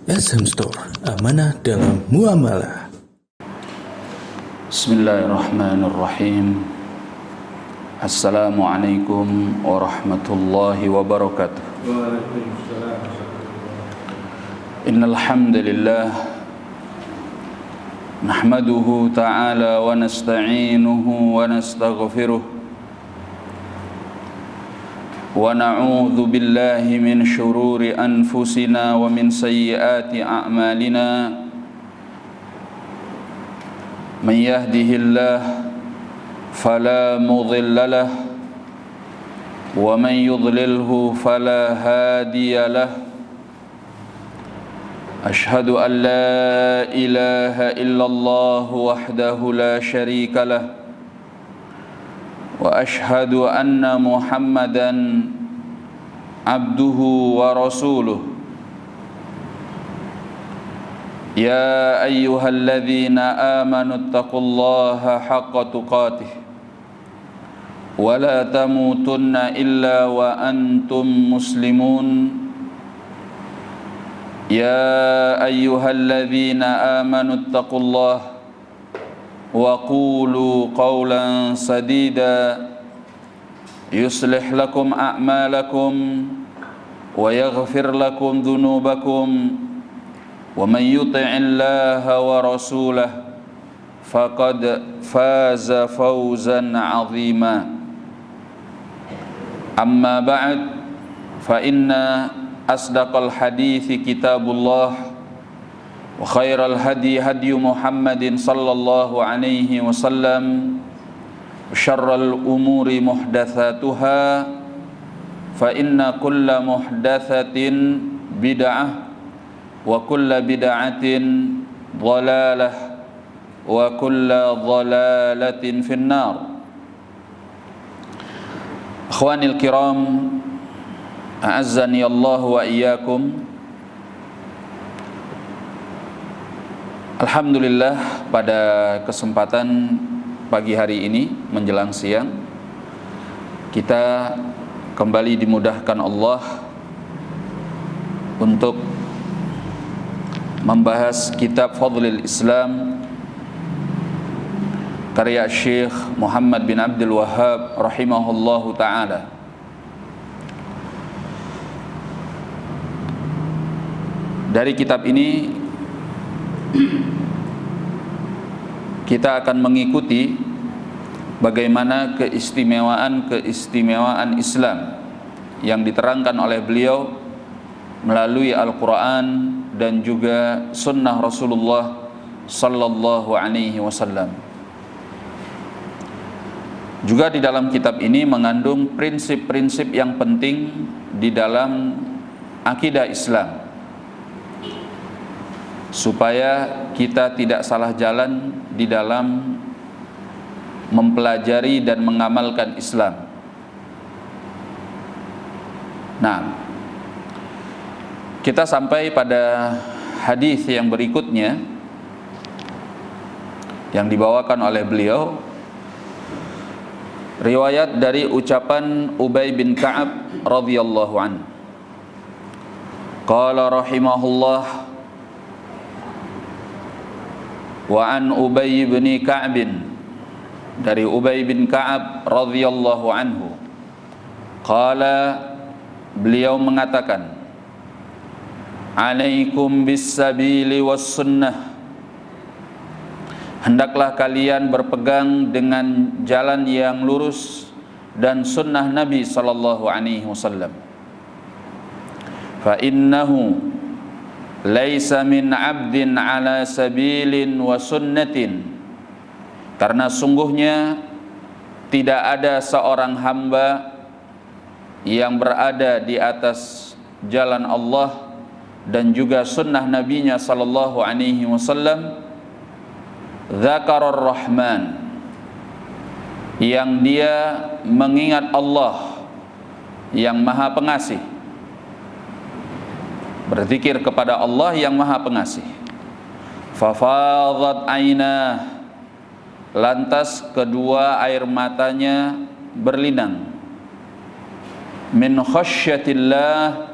SM Store, amanah dalam muamalah. Bismillahirrahmanirrahim. Assalamualaikum warahmatullahi wabarakatuh. Waalaikumsalam. Innal hamdalillah nahmaduhu ta'ala wa nasta'inuhu wa nastaghfiruh wa na'udzu billahi min syururi anfusina wa min sayyiati a'malina. Man yahdihillahu fala mudilla lahu wa man yudlilhu fala hadiya lahu. Ashhadu an la ilaha illallah wahdahu la syarika lahu wa ashhadu anna Muhammadan abduhu wa rasuluh. Ya ayyuhalladzina amanu taqullaha haqqa tuqatih wa la tamutunna illa wa antum muslimun. Ya ayyuhalladzina amanu taqullaha wa qulu qawlan sadida yuslih lakum a'malakum wa yaghfir lakum dhunubakum wa man yuti'illaha wa rasulahu faqad faza fawzan 'azima. Amma ba'd, fa inna asdaqal hadithi kitabullah wa khairal hadi hadi Muhammadin sallallahu alaihi wasallam wa syarral umuri muhdatsatuha fa inna kulla muhdatsatin bid'ah wa kulla bid'atin dhalalah wa kulla dhalalatin finnar. Akhwanil kiram, a'azzani Allah wa iyyakum. Alhamdulillah, pada kesempatan pagi hari ini menjelang siang kita kembali dimudahkan Allah untuk membahas kitab Fadlul Islam karya Syekh Muhammad bin Abdul Wahhab rahimahullahu ta'ala. Dari kitab ini kita akan mengikuti bagaimana keistimewaan Islam yang diterangkan oleh beliau melalui Al-Quran dan juga sunnah Rasulullah sallallahu alaihi wasallam. Juga di dalam kitab ini mengandung prinsip-prinsip yang penting di dalam akidah Islam, supaya kita tidak salah jalan di dalam mempelajari dan mengamalkan Islam. Nah, kita sampai pada hadis yang berikutnya yang dibawakan oleh beliau, riwayat dari ucapan Ubay bin Ka'ab radhiyallahu anhu. Qala rahimahullah, wa an Ubay bin Ka'ab, dari Ubay bin Ka'ab radhiyallahu anhu, qala, beliau mengatakan, alaikum bis sabili was sunnah, hendaklah kalian berpegang dengan jalan yang lurus dan sunnah Nabi sallallahu alaihi wasallam. Fa innahu laisa min 'abdin 'ala sabilin wa sunnatin, karena sungguhnya tidak ada seorang hamba yang berada di atas jalan Allah dan juga sunnah Nabinya sallallahu alaihi wasallam, Dzakarar Rahman, yang dia mengingat Allah yang Maha Pengasih, berzikir kepada Allah yang Maha Pengasih. Fafadat ainah, lantas kedua air matanya berlinang. Min khasyatillah,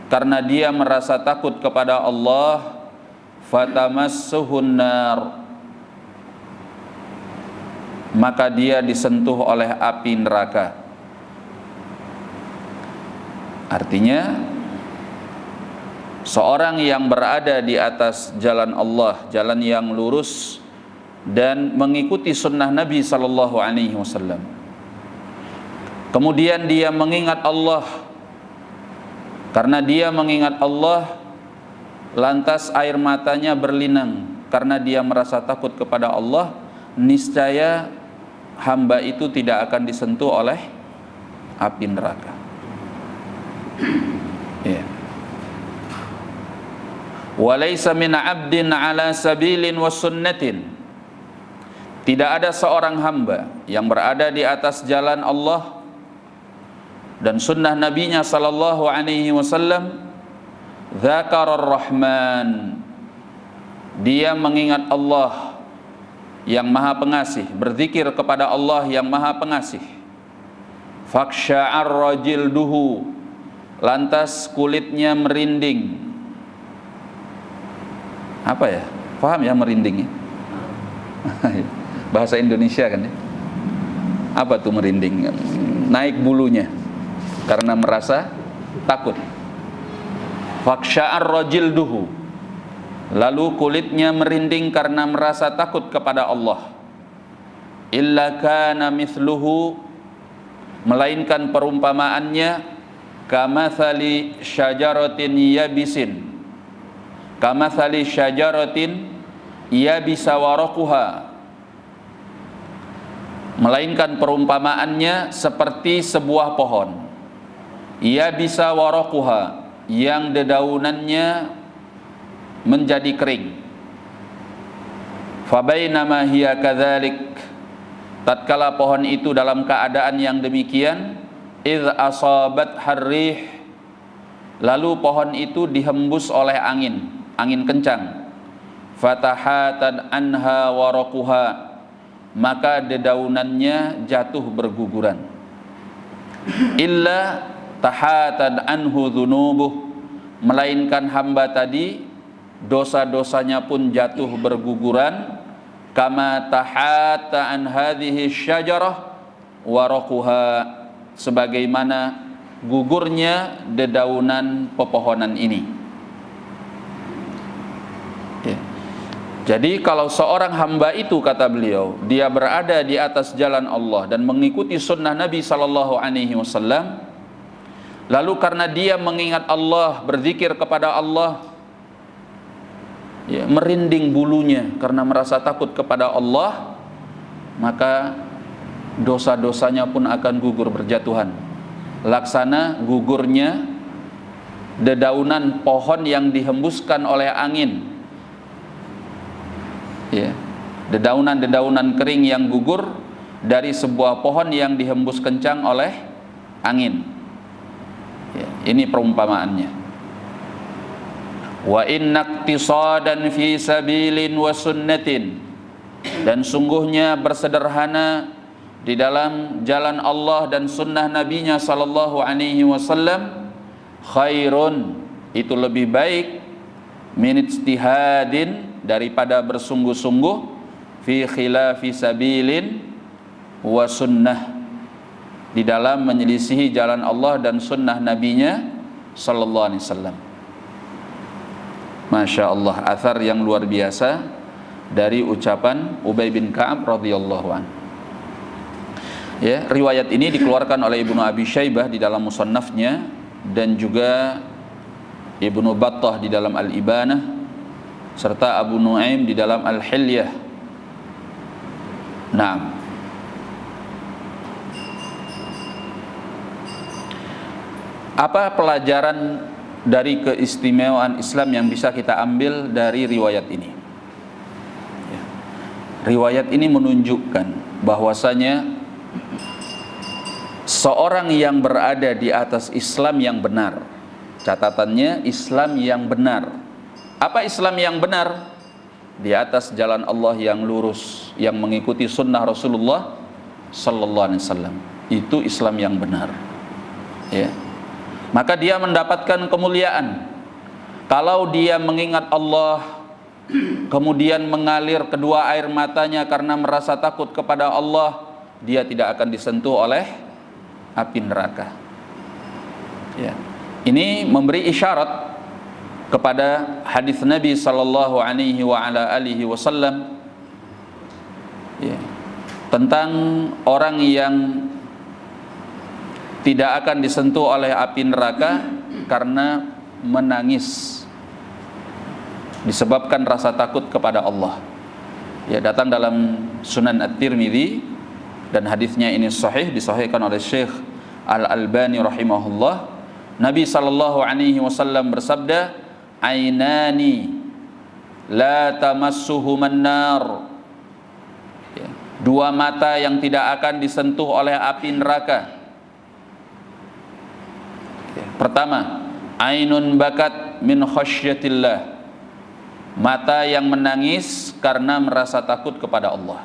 karena dia merasa takut kepada Allah, fatamassuhun nar, maka dia disentuh oleh api neraka. Artinya seorang yang berada di atas jalan Allah, jalan yang lurus dan mengikuti sunnah Nabi sallallahu alaihi wasallam, kemudian dia mengingat Allah, karena dia mengingat Allah lantas air matanya berlinang karena dia merasa takut kepada Allah, niscaya hamba itu tidak akan disentuh oleh api neraka. Ya. Walaysa min 'abdin 'ala sabilin wa sunnatin. Tidak ada seorang hamba yang berada di atas jalan Allah dan sunnah Nabi-Nya sallallahu alaihi wasallam, dzakarar rahman, dia mengingat Allah yang Maha Pengasih, berzikir kepada Allah yang Maha Pengasih. Faksya'arra jilduhu, lantas kulitnya merinding. Apa ya? Paham ya merinding ya? Bahasa Indonesia kan ya? Apa tuh merinding? Naik bulunya karena merasa takut. Faksya'arra jilduhu, lalu kulitnya merinding karena merasa takut kepada Allah. Illa kana mithluhu, melainkan perumpamaannya kamathali syajaratin yabisin, kamathali syajaratin yabisa waraquha, melainkan perumpamaannya seperti sebuah pohon yabisa waraquha, yang dedaunannya menjadi kering. Fabainama hiya kadzalik, tatkala pohon itu dalam keadaan yang demikian, idz asabat harrih, lalu pohon itu dihembus oleh angin kencang. Fatahatan anha waraquha, maka dedaunannya jatuh berguguran. Illa tahatan anhu dzunubuh, melainkan hamba tadi dosa-dosanya pun jatuh berguguran. Kama tahata an hadhihi syajarah waraquha, sebagaimana gugurnya dedaunan pepohonan ini. Jadi kalau seorang hamba itu, kata beliau, dia berada di atas jalan Allah dan mengikuti sunnah Nabi sallallahu alaihi wasallam, lalu karena dia mengingat Allah, berzikir kepada Allah, ya, merinding bulunya karena merasa takut kepada Allah, maka dosa-dosanya pun akan gugur berjatuhan, laksana gugurnya dedaunan pohon yang dihembuskan oleh angin. Ya, dedaunan-dedaunan kering yang gugur dari sebuah pohon yang dihembus kencang oleh angin. Ya, ini perumpamaannya. Wa inna iqtisadan fi sabilin wa sunnatin, dan sungguhnya bersederhana di dalam jalan Allah dan sunnah Nabi-Nya sallallahu alaihi wasallam, khairun, itu lebih baik, min ijtihadin, daripada bersungguh-sungguh, fi khilafi sabilin wa sunnah, di dalam menyelisihi jalan Allah dan sunnah Nabi-Nya sallallahu alaihi wasallam. Masya Allah, athar yang luar biasa dari ucapan Ubay bin Ka'ab radhiyallahu anhu. Ya, riwayat ini dikeluarkan oleh Ibnu Abi Syaibah di dalam musannafnya, dan juga Ibnu Battah di dalam Al-Ibanah, serta Abu Nuaim di dalam Al-Hilyah. Nah, apa pelajaran dari keistimewaan Islam yang bisa kita ambil dari riwayat ini? Ya, riwayat ini menunjukkan bahwasanya seorang yang berada di atas Islam yang benar, catatannya Islam yang benar. Apa Islam yang benar? Di atas jalan Allah yang lurus, yang mengikuti sunnah Rasulullah sallallahu alaihi wasallam. Itu Islam yang benar. Ya. maka dia mendapatkan kemuliaan. Kalau dia mengingat Allah, kemudian mengalir kedua air matanya karena merasa takut kepada Allah, dia tidak akan disentuh oleh api neraka. Ya. Ini memberi isyarat kepada hadis Nabi sallallahu alaihi wa ala alihi wasallam, ya, tentang orang yang tidak akan disentuh oleh api neraka karena menangis disebabkan rasa takut kepada Allah. Ya, datang dalam Sunan At-Tirmidzi dan hadisnya ini sahih, disahihkan oleh Syekh Al-Albani rahimahullah. Nabi sallallahu alaihi wasallam bersabda, "Ainani la tamassuhuman nar." Ya, dua mata yang tidak akan disentuh oleh api neraka. Ya, pertama, ainun bakat min khasyatillah, mata yang menangis karena merasa takut kepada Allah.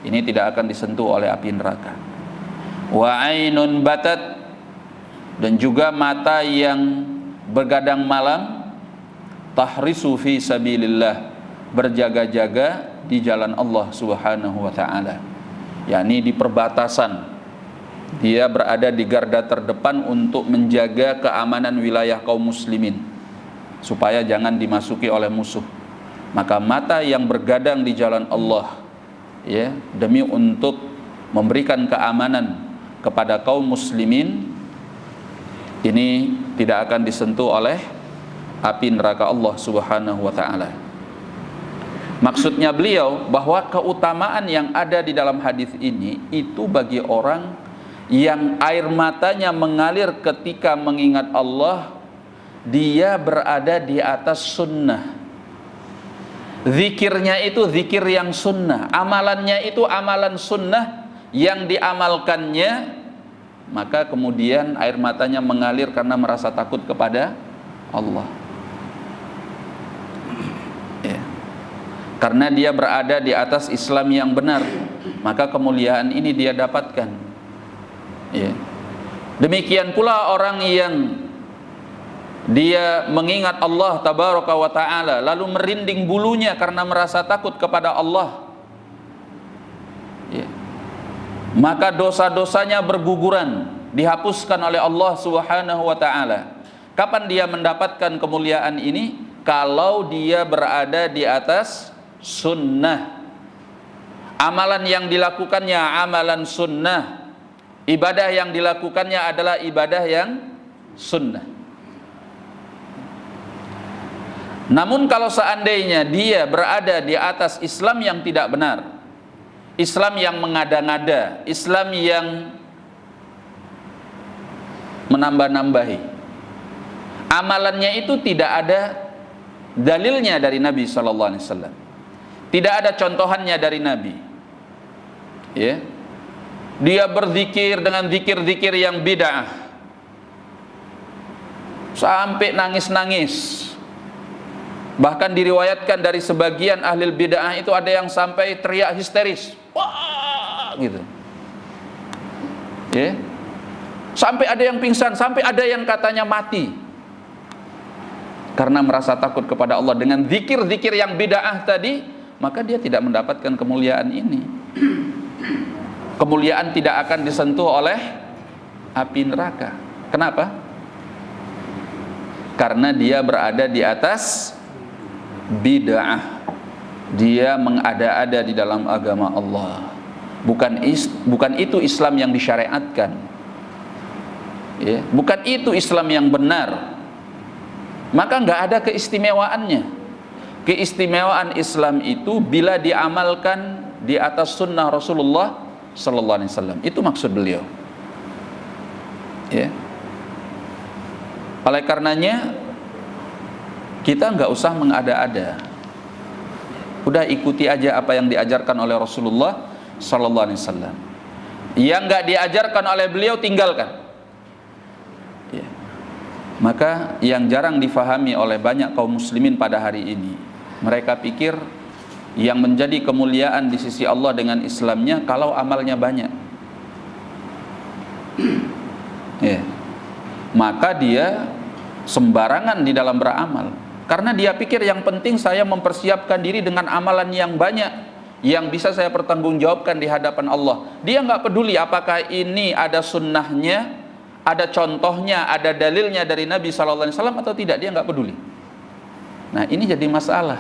Ini tidak akan disentuh oleh api neraka. Wa ainun batat, dan juga mata yang bergadang malam, tahrisu fi sabilillah, berjaga-jaga di jalan Allah Subhanahu wa taala. yakni di perbatasan. Dia berada di garda terdepan untuk menjaga keamanan wilayah kaum muslimin supaya jangan dimasuki oleh musuh. Maka mata yang bergadang di jalan Allah, ya, demi untuk memberikan keamanan kepada kaum muslimin, ini tidak akan disentuh oleh api neraka Allah Subhanahu wa taala. Maksudnya beliau bahwa keutamaan yang ada di dalam hadis ini itu bagi orang yang air matanya mengalir ketika mengingat Allah, dia berada di atas sunnah. Zikirnya itu zikir yang sunnah, amalannya itu amalan sunnah yang diamalkannya, maka kemudian air matanya mengalir karena merasa takut kepada Allah. Ya. Karena dia berada di atas Islam yang benar, maka kemuliaan ini dia dapatkan. Ya. Demikian pula orang yang dia mengingat Allah tabaraka wa ta'ala lalu merinding bulunya karena merasa takut kepada Allah, ya, maka dosa-dosanya berguguran, dihapuskan oleh Allah Subhanahu wa ta'ala. Kapan dia mendapatkan kemuliaan ini? Kalau dia berada di atas sunnah, amalan yang dilakukannya amalan sunnah, ibadah yang dilakukannya adalah ibadah yang sunnah. Namun kalau seandainya dia berada di atas Islam yang tidak benar, Islam yang mengada-ngada, Islam yang menambah-nambahi, amalannya itu tidak ada dalilnya dari Nabi SAW, tidak ada contohannya dari Nabi, ya. Dia berzikir dengan zikir-zikir yang bid'ah sampai nangis-nangis. Bahkan diriwayatkan dari sebagian ahli bid'ah itu ada yang sampai teriak histeris, wah, gitu, ya. Sampai ada yang pingsan, sampai ada yang katanya mati karena merasa takut kepada Allah dengan zikir-zikir yang bid'ah tadi. Maka dia tidak mendapatkan kemuliaan ini. Kemuliaan tidak akan disentuh oleh api neraka. Kenapa? Karena dia berada di atas bid'ah. Dia mengada-ada di dalam agama Allah. Bukan itu Islam yang disyariatkan, ya, bukan itu Islam yang benar. Maka nggak ada keistimewaannya. Keistimewaan Islam itu bila diamalkan di atas sunnah Rasulullah Sallallahu Alaihi Wasallam. Itu maksud beliau, ya. Oleh karenanya kita nggak usah mengada-ada, udah ikuti aja apa yang diajarkan oleh Rasulullah Sallallahu Alaihi Wasallam. Yang nggak diajarkan oleh beliau tinggalkan, ya. Maka yang jarang difahami oleh banyak kaum muslimin pada hari ini, mereka pikir yang menjadi kemuliaan di sisi Allah dengan Islamnya kalau amalnya banyak, ya. maka dia sembarangan di dalam beramal, karena dia pikir yang penting saya mempersiapkan diri dengan amalan yang banyak yang bisa saya pertanggungjawabkan di hadapan Allah. Dia nggak peduli apakah ini ada sunnahnya, ada contohnya, ada dalilnya dari Nabi SAW atau tidak, dia nggak peduli. Nah, ini jadi masalah.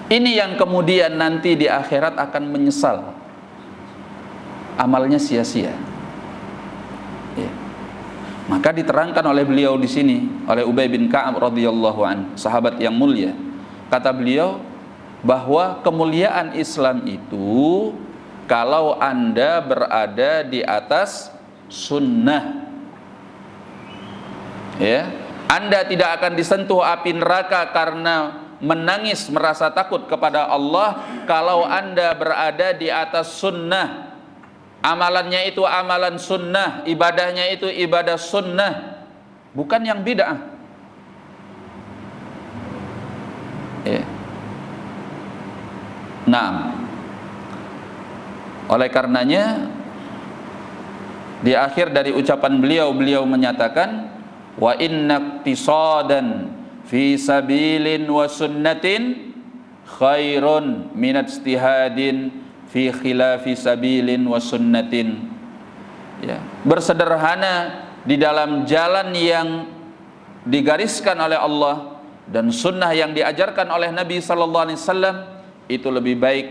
Ini yang kemudian nanti di akhirat akan menyesal, amalnya sia-sia. Ya. Maka diterangkan oleh beliau di sini, oleh Ubay bin Ka'ab radhiyallahu an, sahabat yang mulia. Kata beliau bahwa kemuliaan Islam itu kalau Anda berada di atas sunnah, ya, Anda tidak akan disentuh api neraka karena menangis merasa takut kepada Allah kalau Anda berada di atas sunnah. Amalannya itu amalan sunnah, ibadahnya itu ibadah sunnah, bukan yang bid'ah. Ya. Nah, oleh karenanya di akhir dari ucapan beliau, beliau menyatakan wa inna iqtisadan fi sabilin wa sunnatin khairun min ijtihadin fi khilafi sabilin wa sunnatin. Ya, bersederhana di dalam jalan yang digariskan oleh Allah dan sunnah yang diajarkan oleh Nabi sallallahu alaihi wasallam itu lebih baik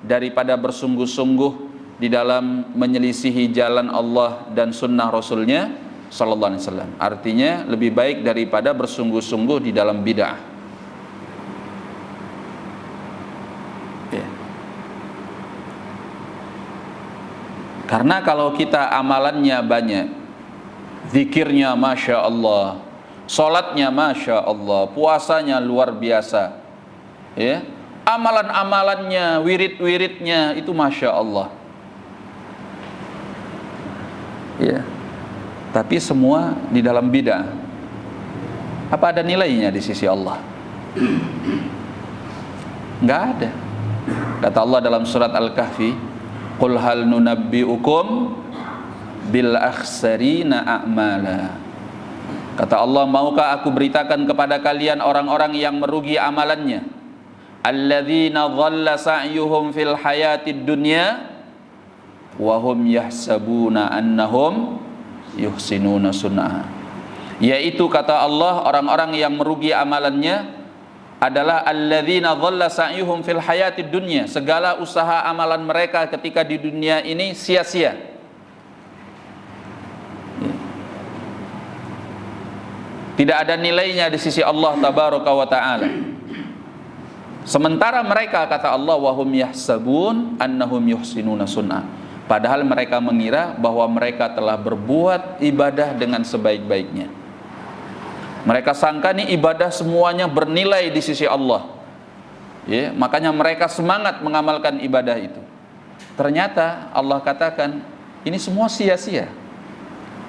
daripada bersungguh-sungguh di dalam menyelisihi jalan Allah dan sunnah Rasulnya sallallahu alaihi wasallam. Artinya lebih baik daripada bersungguh-sungguh di dalam bid'ah. Ya. Karena kalau kita amalannya banyak, zikirnya masya Allah, sholatnya masya Allah, puasanya luar biasa, ya, amalan-amalannya, wirid-wiridnya itu masya Allah, ya, tapi semua di dalam bid'ah, apa ada nilainya di sisi Allah? Nggak ada. Kata Allah dalam surat Al-Kahfi, qul hal nunabbi'ukum bil akhsarina a'mala. Kata Allah, maukah aku beritakan kepada kalian orang-orang yang merugi amalannya? Alladzina dhalla sa'yuhum fil hayatid dunya wa hum yahsabuna annahum yuhsinuna sun'a. Yaitu kata Allah, orang-orang yang merugi amalannya adalah alladzina dhalla sa'yuhum fil hayatid dunya, segala usaha amalan mereka ketika di dunia ini sia-sia. Tidak ada nilainya di sisi Allah tabaraka wa ta'ala. Sementara mereka, kata Allah, wahum yahsabun annahum yuhsinuna sun'a, padahal mereka mengira bahwa mereka telah berbuat ibadah dengan sebaik-baiknya. Mereka sangka nih ibadah semuanya bernilai di sisi Allah, ya, makanya mereka semangat mengamalkan ibadah itu. Ternyata Allah katakan ini semua sia-sia.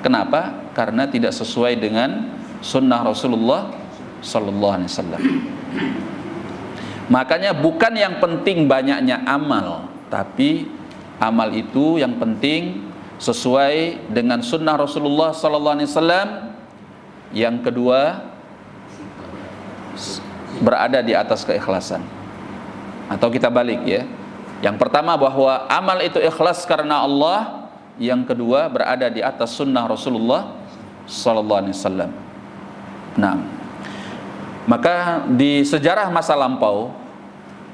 Kenapa? Karena tidak sesuai dengan sunnah Rasulullah sallallahu alaihi wasallam. Makanya bukan yang penting banyaknya amal, tapi amal itu yang penting sesuai dengan sunnah Rasulullah sallallahu alaihi wasallam. Yang kedua, berada di atas keikhlasan. Atau kita balik, ya. Yang pertama bahwa amal itu ikhlas karena Allah. Yang kedua, berada di atas sunnah Rasulullah sallallahu alaihi wasallam. Nah, maka di sejarah masa lampau,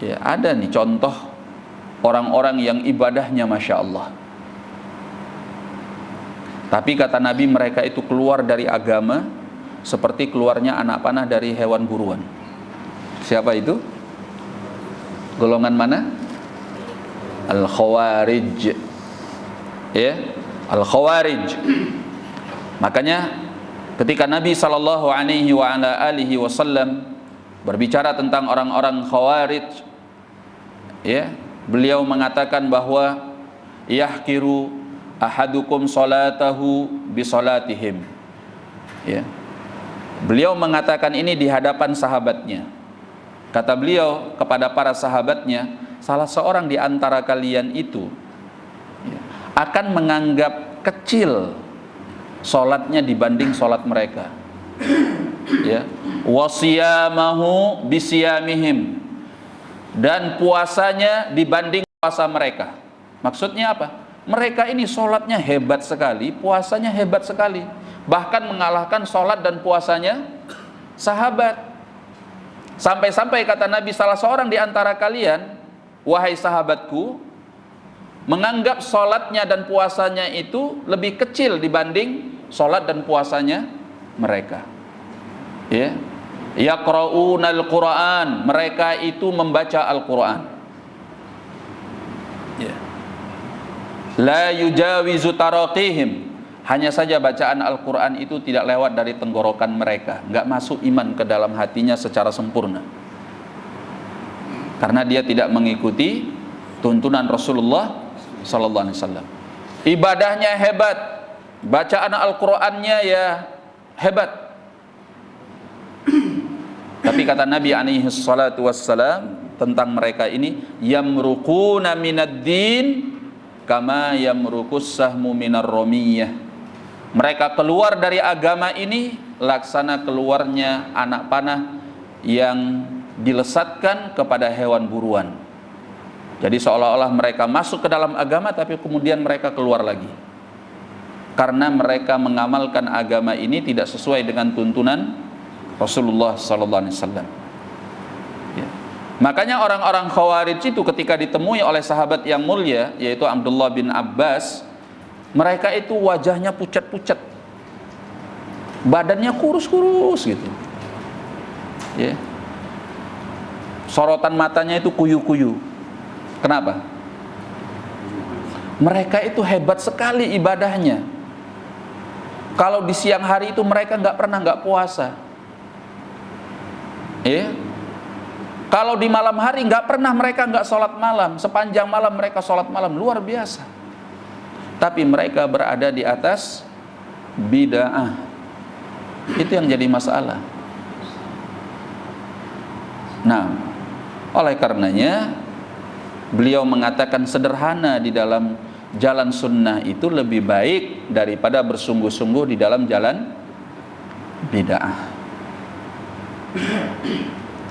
ya, ada nih contoh orang-orang yang ibadahnya masya Allah, tapi kata Nabi mereka itu keluar dari agama seperti keluarnya anak panah dari hewan buruan. Siapa itu? Golongan mana? Al-Khawarij, ya, Al-Khawarij. Makanya ketika Nabi sallallahu alaihi wa ala alihi wasallam berbicara tentang orang-orang Khawarij, ya, beliau mengatakan bahwa yahkiru ahadukum salatahu bi salatihim, ya. Beliau mengatakan ini di hadapan sahabatnya. Kata beliau kepada para sahabatnya, salah seorang di antara kalian itu, ya, akan menganggap kecil solatnya dibanding solat mereka. Ya, wasiyamahu bisiyamihim, dan puasanya dibanding puasa mereka. Maksudnya apa? Mereka ini solatnya hebat sekali, puasanya hebat sekali, bahkan mengalahkan solat dan puasanya sahabat. Sampai-sampai kata Nabi, salah seorang di antara kalian, wahai sahabatku, menganggap solatnya dan puasanya itu lebih kecil dibanding solat dan puasanya mereka. Ya, yaqra'unal Qur'an, mereka itu membaca Al-Qur'an. Ya. La yujawizu taraqihim, hanya saja bacaan Al-Qur'an itu tidak lewat dari tenggorokan mereka, enggak masuk iman ke dalam hatinya secara sempurna. Karena dia tidak mengikuti tuntunan Rasulullah sallallahu alaihi wasallam. Ibadahnya hebat, bacaan Al-Qur'annya ya hebat. Tapi kata Nabi alaihi salatu wassalam tentang mereka ini, yamruquna minad din kama yamruqus sahmu minar ramiyah. Mereka keluar dari agama ini laksana keluarnya anak panah yang dilesatkan kepada hewan buruan. Jadi seolah-olah mereka masuk ke dalam agama tapi kemudian mereka keluar lagi, karena mereka mengamalkan agama ini tidak sesuai dengan tuntunan Rasulullah sallallahu alaihi wasallam. Ya. Makanya orang-orang Khawarij itu ketika ditemui oleh sahabat yang mulia yaitu Abdullah bin Abbas, mereka itu wajahnya pucat-pucat, badannya kurus-kurus gitu. Ya. Sorotan matanya itu kuyu-kuyu. Kenapa? Mereka itu hebat sekali ibadahnya. Kalau di siang hari itu mereka nggak puasa. Ya. Kalau di malam hari nggak pernah mereka nggak sholat malam, sepanjang malam mereka sholat malam, luar biasa. Tapi mereka berada di atas bid'ah. Itu yang jadi masalah. Nah, oleh karenanya beliau mengatakan sederhana di dalam jalan sunnah itu lebih baik daripada bersungguh-sungguh di dalam jalan bid'ah.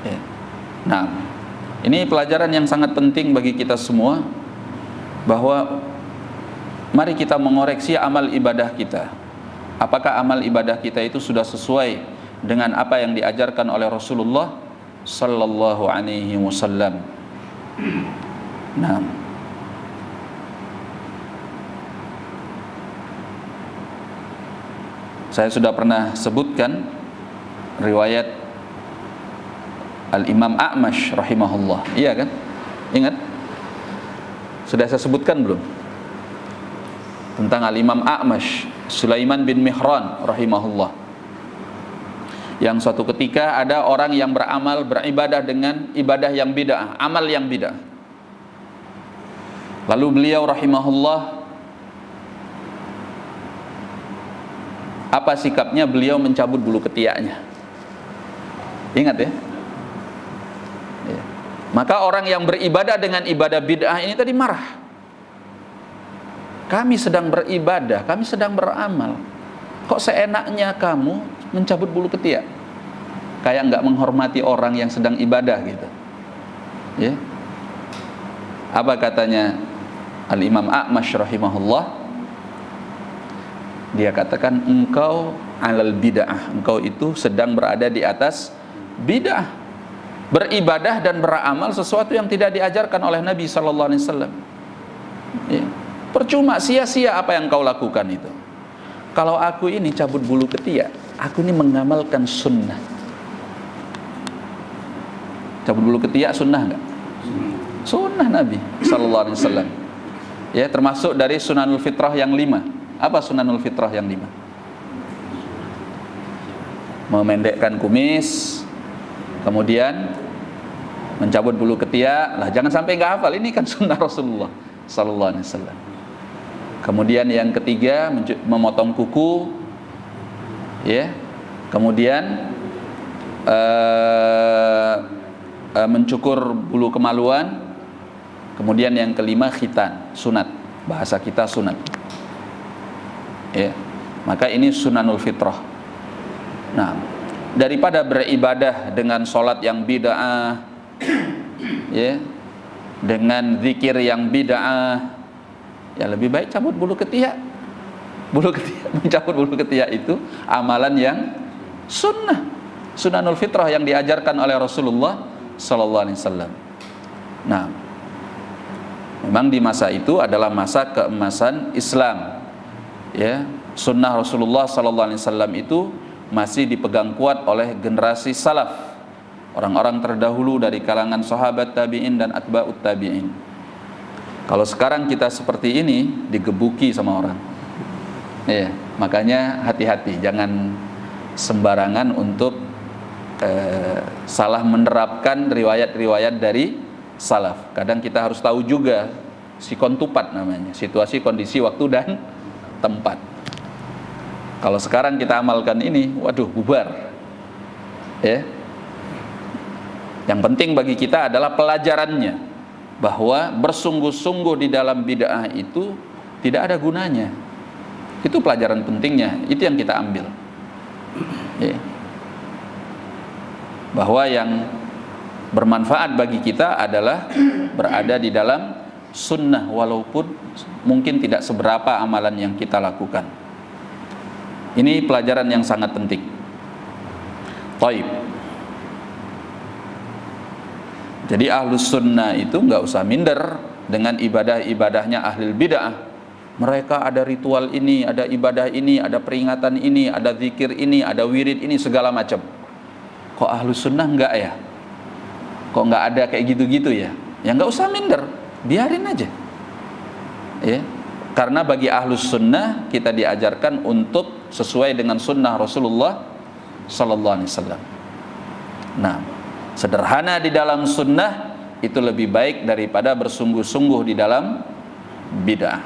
Ya. Nah, ini pelajaran yang sangat penting bagi kita semua, bahwa mari kita mengoreksi amal ibadah kita. Apakah amal ibadah kita itu sudah sesuai dengan apa yang diajarkan oleh Rasulullah sallallahu alaihi wasallam. Nah, saya sudah pernah sebutkan riwayat Al-Imam A'mash rahimahullah. Iya kan? Ingat? Sudah saya sebutkan belum? Tentang Al-Imam A'mash, Sulaiman bin Mihran rahimahullah. Yang suatu ketika ada orang yang beramal, beribadah dengan ibadah yang bid'ah, amal yang bid'ah. Lalu beliau rahimahullah, apa sikapnya? Beliau mencabut bulu ketiaknya. Ingat ya? Maka orang yang beribadah dengan ibadah bid'ah ini tadi marah. Kami sedang beribadah, kami sedang beramal, kok seenaknya kamu mencabut bulu ketiak? Kayak nggak menghormati orang yang sedang ibadah gitu. Ya. Apa katanya Al-Imam A'mash rahimahullah? Dia katakan, engkau alal bid'ah, engkau itu sedang berada di atas bid'ah. Beribadah dan beramal sesuatu yang tidak diajarkan oleh Nabi sallallahu alaihi wasallam. Ya. Percuma, sia-sia apa yang kau lakukan itu. Kalau aku ini cabut bulu ketiak, aku ini mengamalkan sunnah. Cabut bulu ketiak sunnah enggak? Sunnah Nabi sallallahu alaihi wasallam. Ya, termasuk dari sunanul fitrah yang 5. Apa sunanul fitrah yang 5? Memendekkan kumis, kemudian mencabut bulu ketiak. Lah jangan sampai nggak hafal, ini kan sunnah Rasulullah sallallahu alaihi wasallam. Kemudian yang ketiga, memotong kuku, ya. Kemudian mencukur bulu kemaluan. Kemudian yang kelima khitan, sunat. Bahasa kita sunat. Ya. Maka ini sunanul fitrah. Nah, daripada beribadah dengan sholat yang bid'ah, ya, dengan zikir yang bid'ah, ya lebih baik cabut bulu ketiak. Mencabut bulu ketiak itu amalan yang sunnah, sunanul fitrah yang diajarkan oleh Rasulullah sallallahu alaihi wasallam. Nah, memang di masa itu adalah masa keemasan Islam, ya. Sunnah Rasulullah sallallahu alaihi wasallam itu masih dipegang kuat oleh generasi salaf, orang-orang terdahulu dari kalangan sahabat tabi'in dan atba'ut tabi'in. Kalau sekarang kita seperti ini digebuki sama orang, ya, makanya hati-hati, jangan sembarangan untuk salah menerapkan riwayat-riwayat dari salaf. Kadang kita harus tahu juga sikontupat namanya, situasi, kondisi, waktu dan tempat. Kalau sekarang kita amalkan ini, waduh, bubar, ya. Yang penting bagi kita adalah pelajarannya, bahwa bersungguh-sungguh di dalam bid'ah itu tidak ada gunanya. Itu pelajaran pentingnya, itu yang kita ambil, ya. Bahwa yang bermanfaat bagi kita adalah berada di dalam sunnah, walaupun mungkin tidak seberapa amalan yang kita lakukan. Ini pelajaran yang sangat penting. Taib. Jadi ahlus sunnah itu nggak usah minder dengan ibadah-ibadahnya ahlul bid'ah. Mereka ada ritual ini, ada ibadah ini, ada peringatan ini, ada zikir ini, ada wirid ini, segala macam. Kok ahlus sunnah enggak ya? Kok enggak ada kayak gitu-gitu ya? Ya enggak usah minder, biarin aja, ya. Karena bagi ahlus sunnah kita diajarkan untuk sesuai dengan sunnah Rasulullah sallallahu alaihi wasallam. Nah, sederhana di dalam sunnah itu lebih baik daripada bersungguh-sungguh di dalam bid'ah.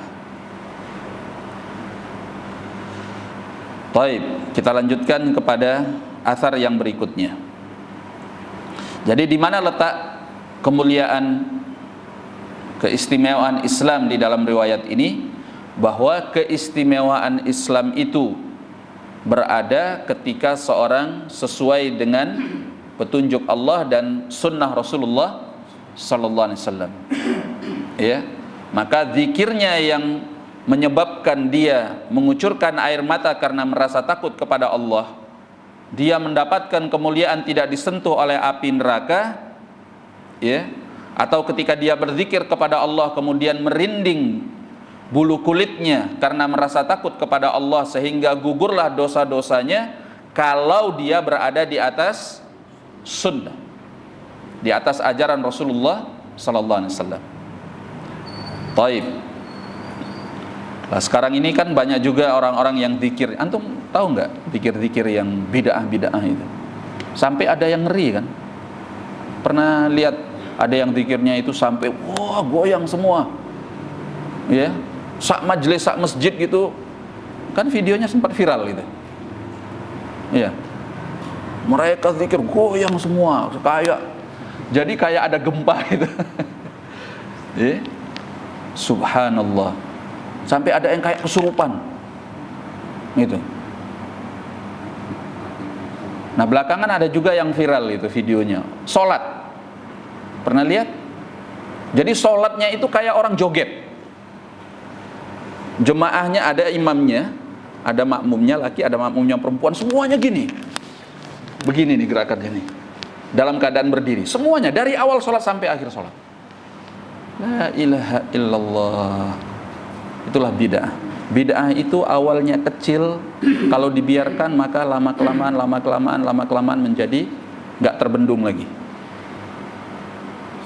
Baik, kita lanjutkan kepada athar yang berikutnya. Jadi di mana letak kemuliaan, keistimewaan Islam di dalam riwayat ini? Bahwa keistimewaan Islam itu berada ketika seorang sesuai dengan petunjuk Allah dan sunnah Rasulullah sallallahu alaihi wasallam, ya. Maka zikirnya yang menyebabkan dia mengucurkan air mata karena merasa takut kepada Allah, dia mendapatkan kemuliaan tidak disentuh oleh api neraka, ya. Atau ketika dia berzikir kepada Allah kemudian merinding bulu kulitnya karena merasa takut kepada Allah sehingga gugurlah dosa-dosanya, kalau dia berada di atas sunnah, di atas ajaran Rasulullah sallallahu alaihi wasallam. Taib. Nah, sekarang ini kan banyak juga orang-orang yang zikir. Antum tahu nggak zikir-zikir yang bid'ah-bid'ah itu? Sampai ada yang ngeri kan? Pernah lihat ada yang zikirnya itu sampai wah goyang semua, ya. Sak majelis, sak masjid gitu. Kan videonya sempat viral gitu, ya. Mereka zikir goyang semua, kayak jadi kayak ada gempa gitu. Ya. Subhanallah. Sampai ada yang kayak kesurupan gitu. Nah, belakangan ada juga yang viral itu videonya, sholat. Pernah lihat? Jadi sholatnya itu kayak orang joget. Jemaahnya ada imamnya, ada makmumnya laki, ada makmumnya perempuan, semuanya gini. Begini nih gerakannya nih. Dalam keadaan berdiri, semuanya dari awal sholat sampai akhir sholat. La ilaha illallah. Itulah bid'ah. Bid'ah itu awalnya kecil, kalau dibiarkan maka lama kelamaan menjadi nggak terbendung lagi.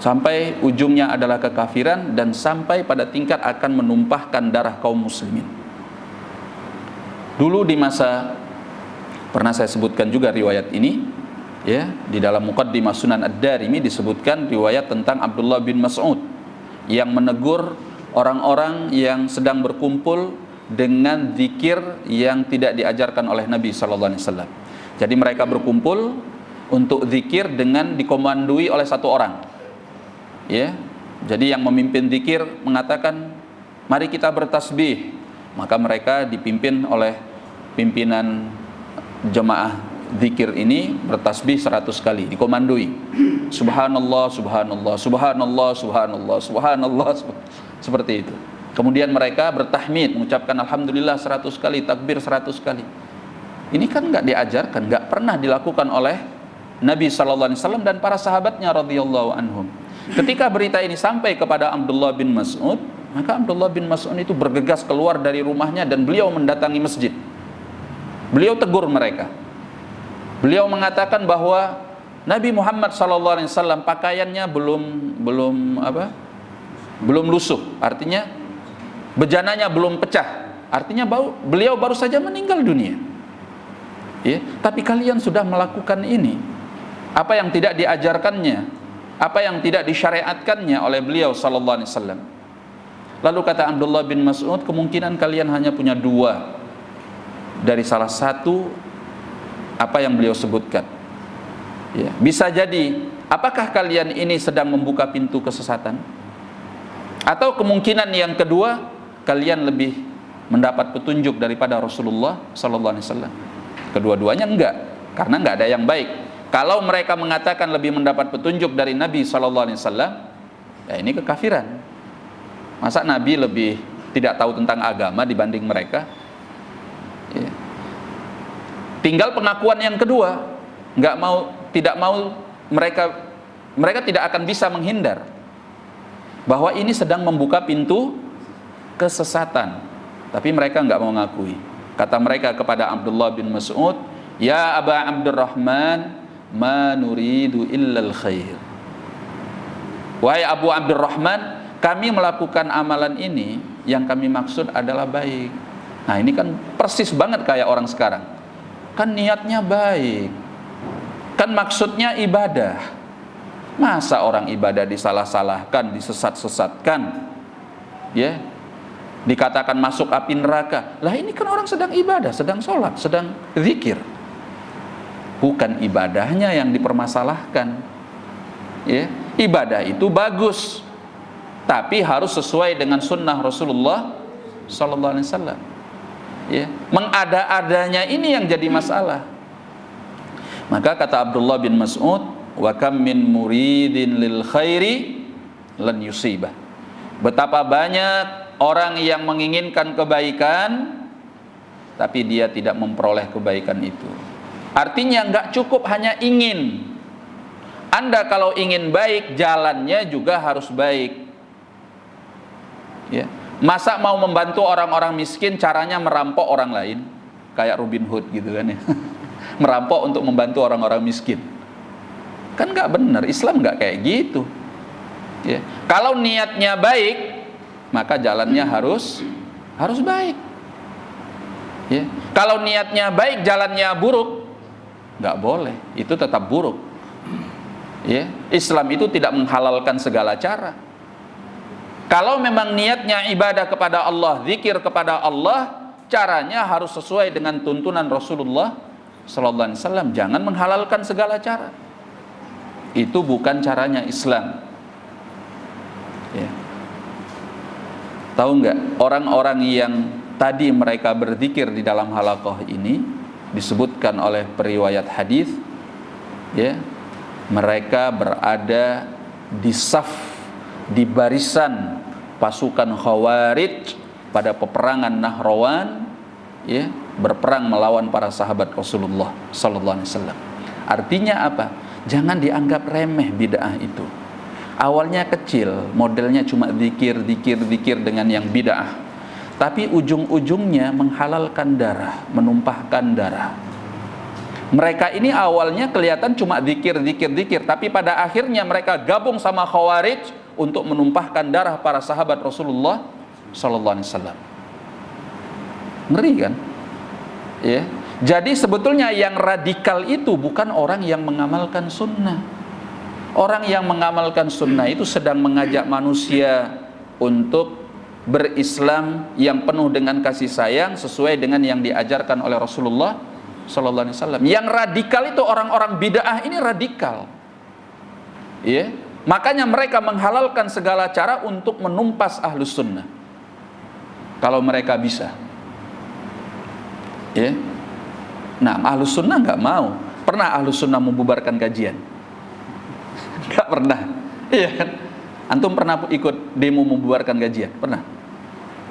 Sampai ujungnya adalah kekafiran dan sampai pada tingkat akan menumpahkan darah kaum muslimin. Dulu di masa, pernah saya sebutkan juga riwayat ini, ya, di dalam Muqaddimah Sunan Ad-Darimi disebutkan riwayat tentang Abdullah bin Mas'ud yang menegur orang-orang yang sedang berkumpul dengan zikir yang tidak diajarkan oleh Nabi sallallahu alaihi wasallam. Jadi mereka berkumpul untuk zikir dengan dikomandoi oleh satu orang. Ya, jadi yang memimpin zikir mengatakan, mari kita bertasbih. Maka mereka dipimpin oleh pimpinan jemaah zikir ini bertasbih 100 kali, dikomandoi. Subhanallah, subhanallah, subhanallah, subhanallah, subhanallah, seperti itu. Kemudian mereka bertahmid, mengucapkan alhamdulillah 100 kali, takbir 100 kali. Ini kan nggak diajarkan, nggak pernah dilakukan oleh Nabi SAW dan para sahabatnya radhiyallahu anhum. Ketika berita ini sampai kepada Abdullah bin Mas'ud, maka Abdullah bin Mas'ud itu bergegas keluar dari rumahnya dan beliau mendatangi masjid. Beliau tegur mereka. Beliau mengatakan bahwa Nabi Muhammad SAW pakaiannya belum lusuh, artinya bejananya belum pecah, artinya beliau baru saja meninggal dunia. Ya, tapi kalian sudah melakukan ini. Apa yang tidak diajarkannya, apa yang tidak disyariatkannya oleh beliau sallallahu alaihi wasallam. Lalu kata Abdullah bin Mas'ud, kemungkinan kalian hanya punya dua dari salah satu apa yang beliau sebutkan. Ya, bisa jadi apakah kalian ini sedang membuka pintu kesesatan? Atau kemungkinan yang kedua, kalian lebih mendapat petunjuk daripada Rasulullah sallallahu alaihi wasallam. Kedua-duanya enggak, karena enggak ada yang baik. Kalau mereka mengatakan lebih mendapat petunjuk dari Nabi sallallahu alaihi wasallam, ya ini kekafiran. Masa Nabi lebih tidak tahu tentang agama dibanding mereka? Ya. Tinggal pengakuan yang kedua, tidak mau mereka tidak akan bisa menghindar bahwa ini sedang membuka pintu kesesatan, tapi mereka enggak mau mengakui. Kata mereka kepada Abdullah bin Mas'ud, ya Aba Abdurrahman, ma nuridu illal khair. Wahai Abu Abdurrahman, kami melakukan amalan ini yang kami maksud adalah baik. Nah ini kan persis banget kayak orang sekarang. Kan niatnya baik, kan maksudnya ibadah. Masa orang ibadah disalah-salahkan, disesat-sesatkan, ya, dikatakan masuk api neraka. Lah ini kan orang sedang ibadah, sedang sholat, sedang zikir. Bukan ibadahnya yang dipermasalahkan. Ya, ibadah itu bagus, tapi harus sesuai dengan sunnah Rasulullah sallallahu alaihi wasallam. Ya, mengada-adanya ini yang jadi masalah. Maka kata Abdullah bin Mas'ud, wa kam min muridin lil khairi lan yusibah. Betapa banyak orang yang menginginkan kebaikan tapi dia tidak memperoleh kebaikan itu. Artinya nggak cukup hanya ingin. Anda kalau ingin baik, jalannya juga harus baik. Ya. Masa mau membantu orang-orang miskin caranya merampok orang lain, kayak Robin Hood gitu kan ya. Merampok untuk membantu orang-orang miskin. Kan nggak benar, Islam nggak kayak gitu. Ya. Kalau niatnya baik, maka jalannya harus baik. Ya. Kalau niatnya baik, jalannya buruk, nggak boleh, itu tetap buruk. Ya, Islam itu tidak menghalalkan segala cara. Kalau memang niatnya ibadah kepada Allah, zikir kepada Allah, caranya harus sesuai dengan tuntunan Rasulullah sallallahu alaihi wasallam. Jangan menghalalkan segala cara. Itu bukan caranya Islam. Ya. Tahu nggak, orang-orang yang tadi mereka berzikir di dalam halaqah ini disebutkan oleh periwayat hadis, ya, mereka berada di saf, di barisan pasukan Khawarij pada peperangan Nahrawan, ya, berperang melawan para sahabat Rasulullah sallallahu alaihi wasallam. Artinya apa? Jangan dianggap remeh bid'ah itu. Awalnya kecil, modelnya cuma zikir dengan yang bid'ah. Tapi ujung-ujungnya menghalalkan darah, menumpahkan darah. Mereka ini awalnya kelihatan cuma zikir, tapi pada akhirnya mereka gabung sama Khawarij untuk menumpahkan darah para sahabat Rasulullah sallallahu alaihi wasallam. Ngeri kan? Ya. Jadi sebetulnya yang radikal itu bukan orang yang mengamalkan sunnah. Orang yang mengamalkan sunnah itu sedang mengajak manusia untuk berislam yang penuh dengan kasih sayang sesuai dengan yang diajarkan oleh Rasulullah sallallahu alaihi wasallam. Yang radikal itu orang-orang bid'ah ini radikal. Ya, makanya mereka menghalalkan segala cara untuk menumpas ahlus sunnah. Kalau mereka bisa. Ya. Nah, Ahlus Sunnah nggak mau. Pernah Ahlus Sunnah membubarkan kajian? Nggak pernah. Iya kan? Antum pernah ikut demo membubarkan kajian? Pernah?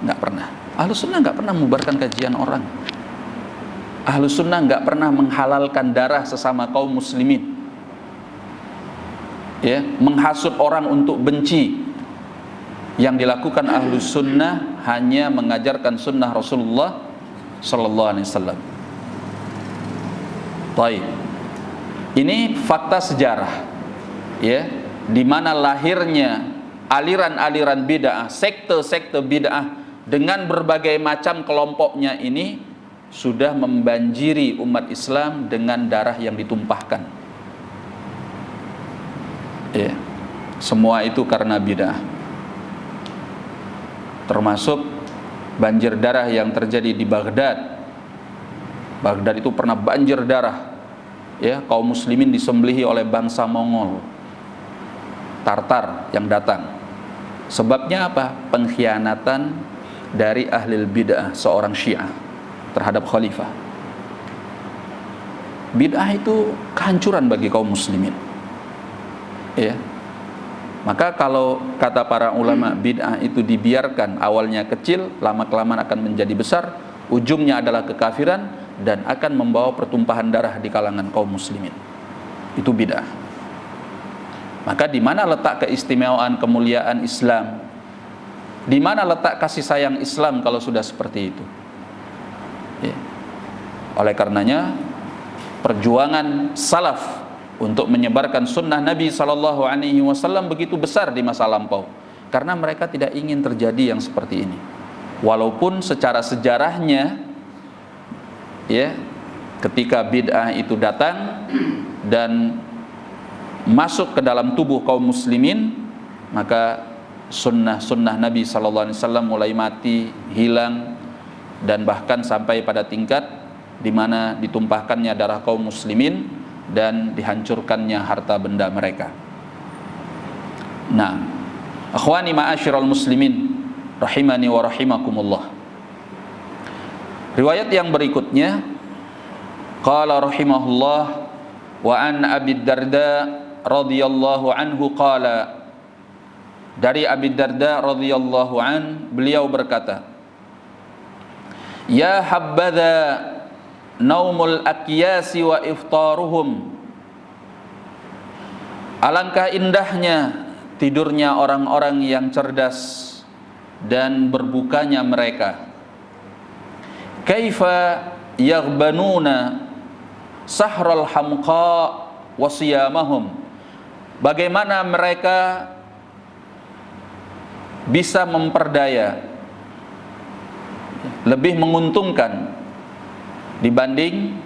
Nggak pernah. Ahlus Sunnah nggak pernah membubarkan kajian orang. Ahlus Sunnah nggak pernah menghalalkan darah sesama kaum muslimin, ya, menghasut orang untuk benci. Yang dilakukan Ahlus Sunnah hanya mengajarkan sunnah Rasulullah Sallallahu Alaihi Wasallam. Baik, ini fakta sejarah, ya, di mana lahirnya aliran-aliran bid'ah, sekte-sekte bid'ah dengan berbagai macam kelompoknya ini sudah membanjiri umat Islam dengan darah yang ditumpahkan. Ya, semua itu karena bid'ah. Termasuk banjir darah yang terjadi di Baghdad. Baghdad itu pernah banjir darah. Ya, kaum muslimin disembelihi oleh bangsa Mongol, Tartar yang datang. Sebabnya apa? Pengkhianatan dari ahlul bid'ah, seorang Syiah terhadap khalifah. Bid'ah itu kehancuran bagi kaum muslimin. Ya. Maka kalau kata para ulama, bid'ah itu dibiarkan awalnya kecil, lama-kelamaan akan menjadi besar, ujungnya adalah kekafiran dan akan membawa pertumpahan darah di kalangan kaum muslimin. Itu bid'ah. Maka di mana letak keistimewaan kemuliaan Islam? Di mana letak kasih sayang Islam kalau sudah seperti itu? Ya. Oleh karenanya perjuangan salaf untuk menyebarkan sunnah Nabi SAW begitu besar di masa lampau, karena mereka tidak ingin terjadi yang seperti ini. Walaupun secara sejarahnya, ya, ketika bid'ah itu datang dan masuk ke dalam tubuh kaum muslimin, maka sunnah Nabi SAW mulai mati, hilang, dan bahkan sampai pada tingkat di mana ditumpahkannya darah kaum muslimin dan dihancurkannya harta benda mereka. Nah, akhwani ma'asyiral muslimin rahimani wa rahimakumullah. Riwayat yang berikutnya, qala rahimahullah wa an Abi Darda radhiyallahu anhu qala, dari Abi Darda radhiyallahu an, beliau berkata, ya habbadha naumul akyasi wa iftaruhum, alangkah indahnya tidurnya orang-orang yang cerdas dan berbukanya mereka. Kaifa yaghbanuna sahral hamqa wa siyamahum, bagaimana mereka bisa memperdaya, lebih menguntungkan dibanding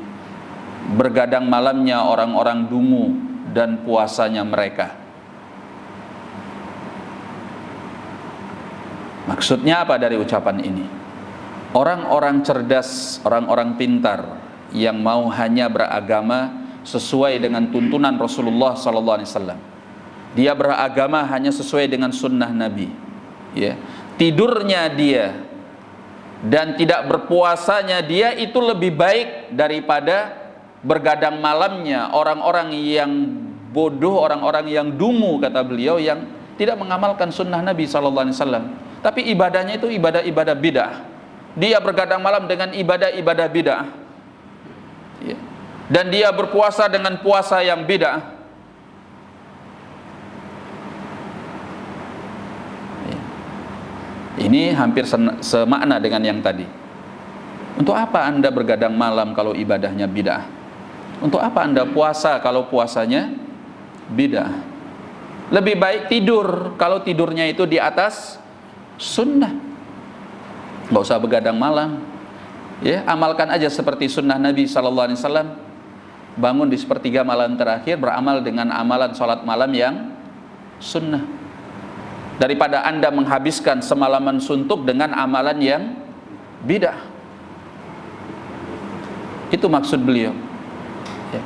bergadang malamnya orang-orang dungu dan puasanya mereka. Maksudnya apa dari ucapan ini? Orang-orang cerdas, orang-orang pintar yang mau hanya beragama sesuai dengan tuntunan Rasulullah SAW. Dia beragama hanya sesuai dengan sunnah Nabi, ya. Tidurnya dia dan tidak berpuasanya dia itu lebih baik daripada bergadang malamnya orang-orang yang bodoh, orang-orang yang dungu, kata beliau, yang tidak mengamalkan sunnah Nabi SAW. Tapi ibadahnya itu ibadah-ibadah bid'ah. Dia bergadang malam dengan ibadah-ibadah bid'ah, ya. Dan dia berpuasa dengan puasa yang bid'ah, ya. Ini hampir semakna dengan yang tadi. Untuk apa Anda bergadang malam kalau ibadahnya bid'ah? Untuk apa Anda puasa kalau puasanya bid'ah? Lebih baik tidur kalau tidurnya itu di atas sunnah. Nggak usah begadang malam, ya. Amalkan aja seperti sunnah Nabi SAW. Bangun di sepertiga malam terakhir, beramal dengan amalan sholat malam yang sunnah, daripada Anda menghabiskan semalaman suntuk dengan amalan yang bid'ah. Itu maksud beliau, ya.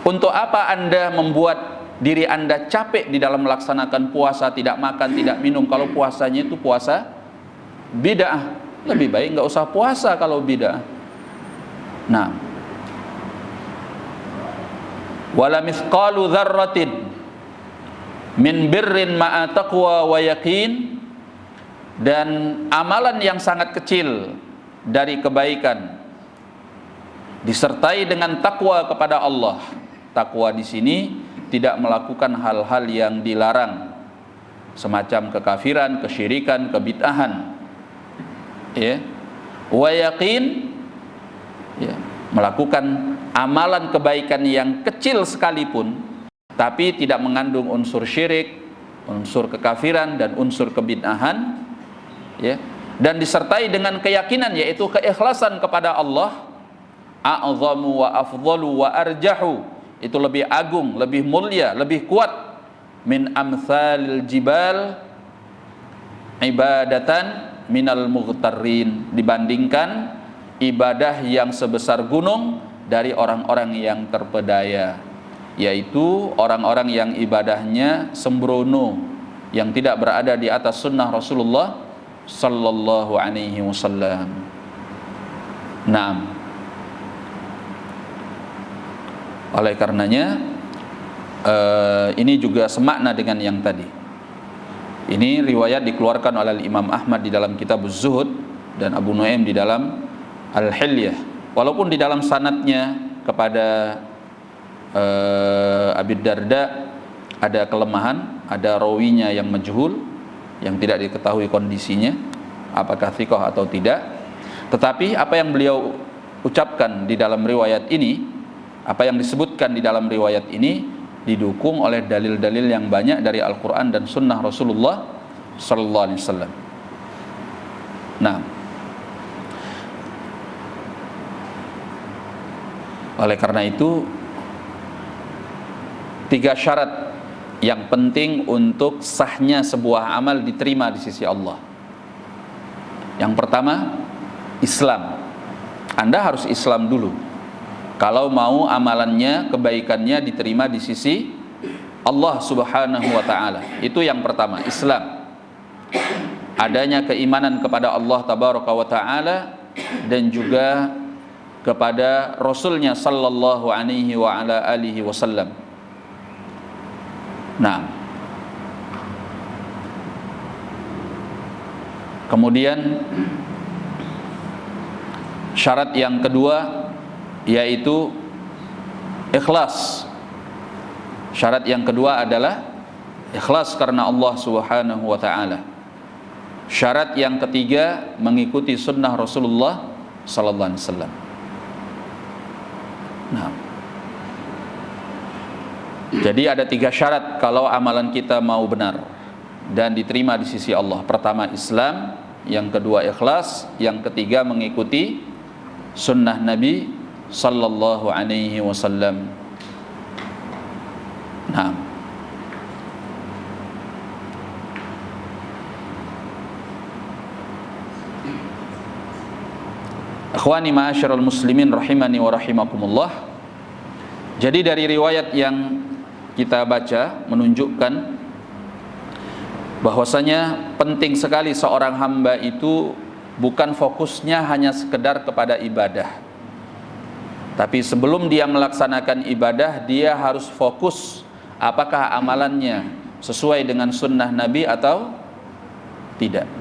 Untuk apa Anda membuat diri Anda capek di dalam melaksanakan puasa, tidak makan, tidak minum, kalau puasanya itu puasa bid'ah? Lebih baik nggak usah puasa kalau bid'ah. Nah, wala mithqalu dzarratin min birrin ma'a taqwa wa yaqin, dan amalan yang sangat kecil dari kebaikan disertai dengan takwa kepada Allah. Takwa di sini tidak melakukan hal-hal yang dilarang, semacam kekafiran, kesyirikan, kebid'ahan. Ya. Wa yaqin, ya, melakukan amalan kebaikan yang kecil sekalipun, tapi tidak mengandung unsur syirik, unsur kekafiran, dan unsur kebid'ahan. Ya. Dan disertai dengan keyakinan, yaitu keikhlasan kepada Allah. A'zamu wa afdalu wa arjahu, itu lebih agung, lebih mulia, lebih kuat, min amsalil jibal ibadatan minal mughtarrin, dibandingkan ibadah yang sebesar gunung dari orang-orang yang terpedaya, yaitu orang-orang yang ibadahnya sembrono, yang tidak berada di atas sunnah Rasulullah sallallahu alaihi wasallam. Naam. Oleh karenanya ini juga semakna dengan yang tadi. Ini riwayat dikeluarkan oleh Imam Ahmad di dalam kitab Az-Zuhud dan Abu Nuaim di dalam Al-Hilyah. Walaupun di dalam sanadnya kepada Abi Darda ada kelemahan, ada rawinya yang majhul, yang tidak diketahui kondisinya apakah thiqah atau tidak. Tetapi apa yang beliau ucapkan di dalam riwayat ini, apa yang disebutkan di dalam riwayat ini didukung oleh dalil-dalil yang banyak dari Al-Quran dan Sunnah Rasulullah Sallallahu Alaihi Wasallam. Nah, oleh karena itu 3 syarat yang penting untuk sahnya sebuah amal diterima di sisi Allah. Yang pertama, Islam. Anda harus Islam dulu kalau mau amalannya, kebaikannya diterima di sisi Allah Subhanahu wa ta'ala. Itu yang pertama, Islam. Adanya keimanan kepada Allah Tabaraka wa ta'ala dan juga kepada Rasulnya sallallahu alaihi wa ala alihi wasallam. Nah, kemudian syarat yang kedua yaitu ikhlas. Syarat yang kedua adalah ikhlas karena Allah Subhanahu wa ta'ala. Syarat yang ketiga mengikuti sunnah Rasulullah sallallahu alaihi wasallam. Nah, jadi ada 3 syarat kalau amalan kita mau benar dan diterima di sisi Allah. Pertama, Islam. Yang kedua, ikhlas. Yang ketiga, mengikuti sunnah Nabi sallallahu alaihi wasallam. Nah, akhwani ma'asyiral muslimin rahimani wa rahimakumullah. Jadi dari riwayat yang kita baca menunjukkan bahwasanya penting sekali seorang hamba itu bukan fokusnya hanya sekedar kepada ibadah, tapi sebelum dia melaksanakan ibadah, dia harus fokus apakah amalannya sesuai dengan sunnah Nabi atau tidak,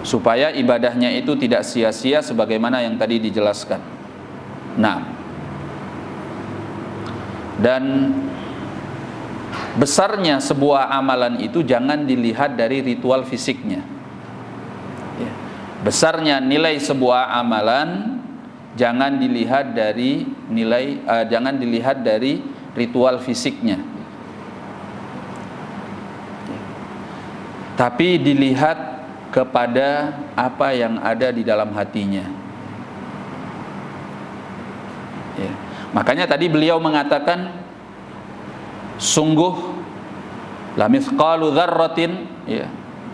supaya ibadahnya itu tidak sia-sia sebagaimana yang tadi dijelaskan. Nah, dan besarnya sebuah amalan itu jangan dilihat dari ritual fisiknya. Besarnya nilai sebuah amalan jangan dilihat dari jangan dilihat dari ritual fisiknya, tapi dilihat kepada apa yang ada di dalam hatinya. Ya. Makanya tadi beliau mengatakan, sungguh la mithqalu dzarratin, ya,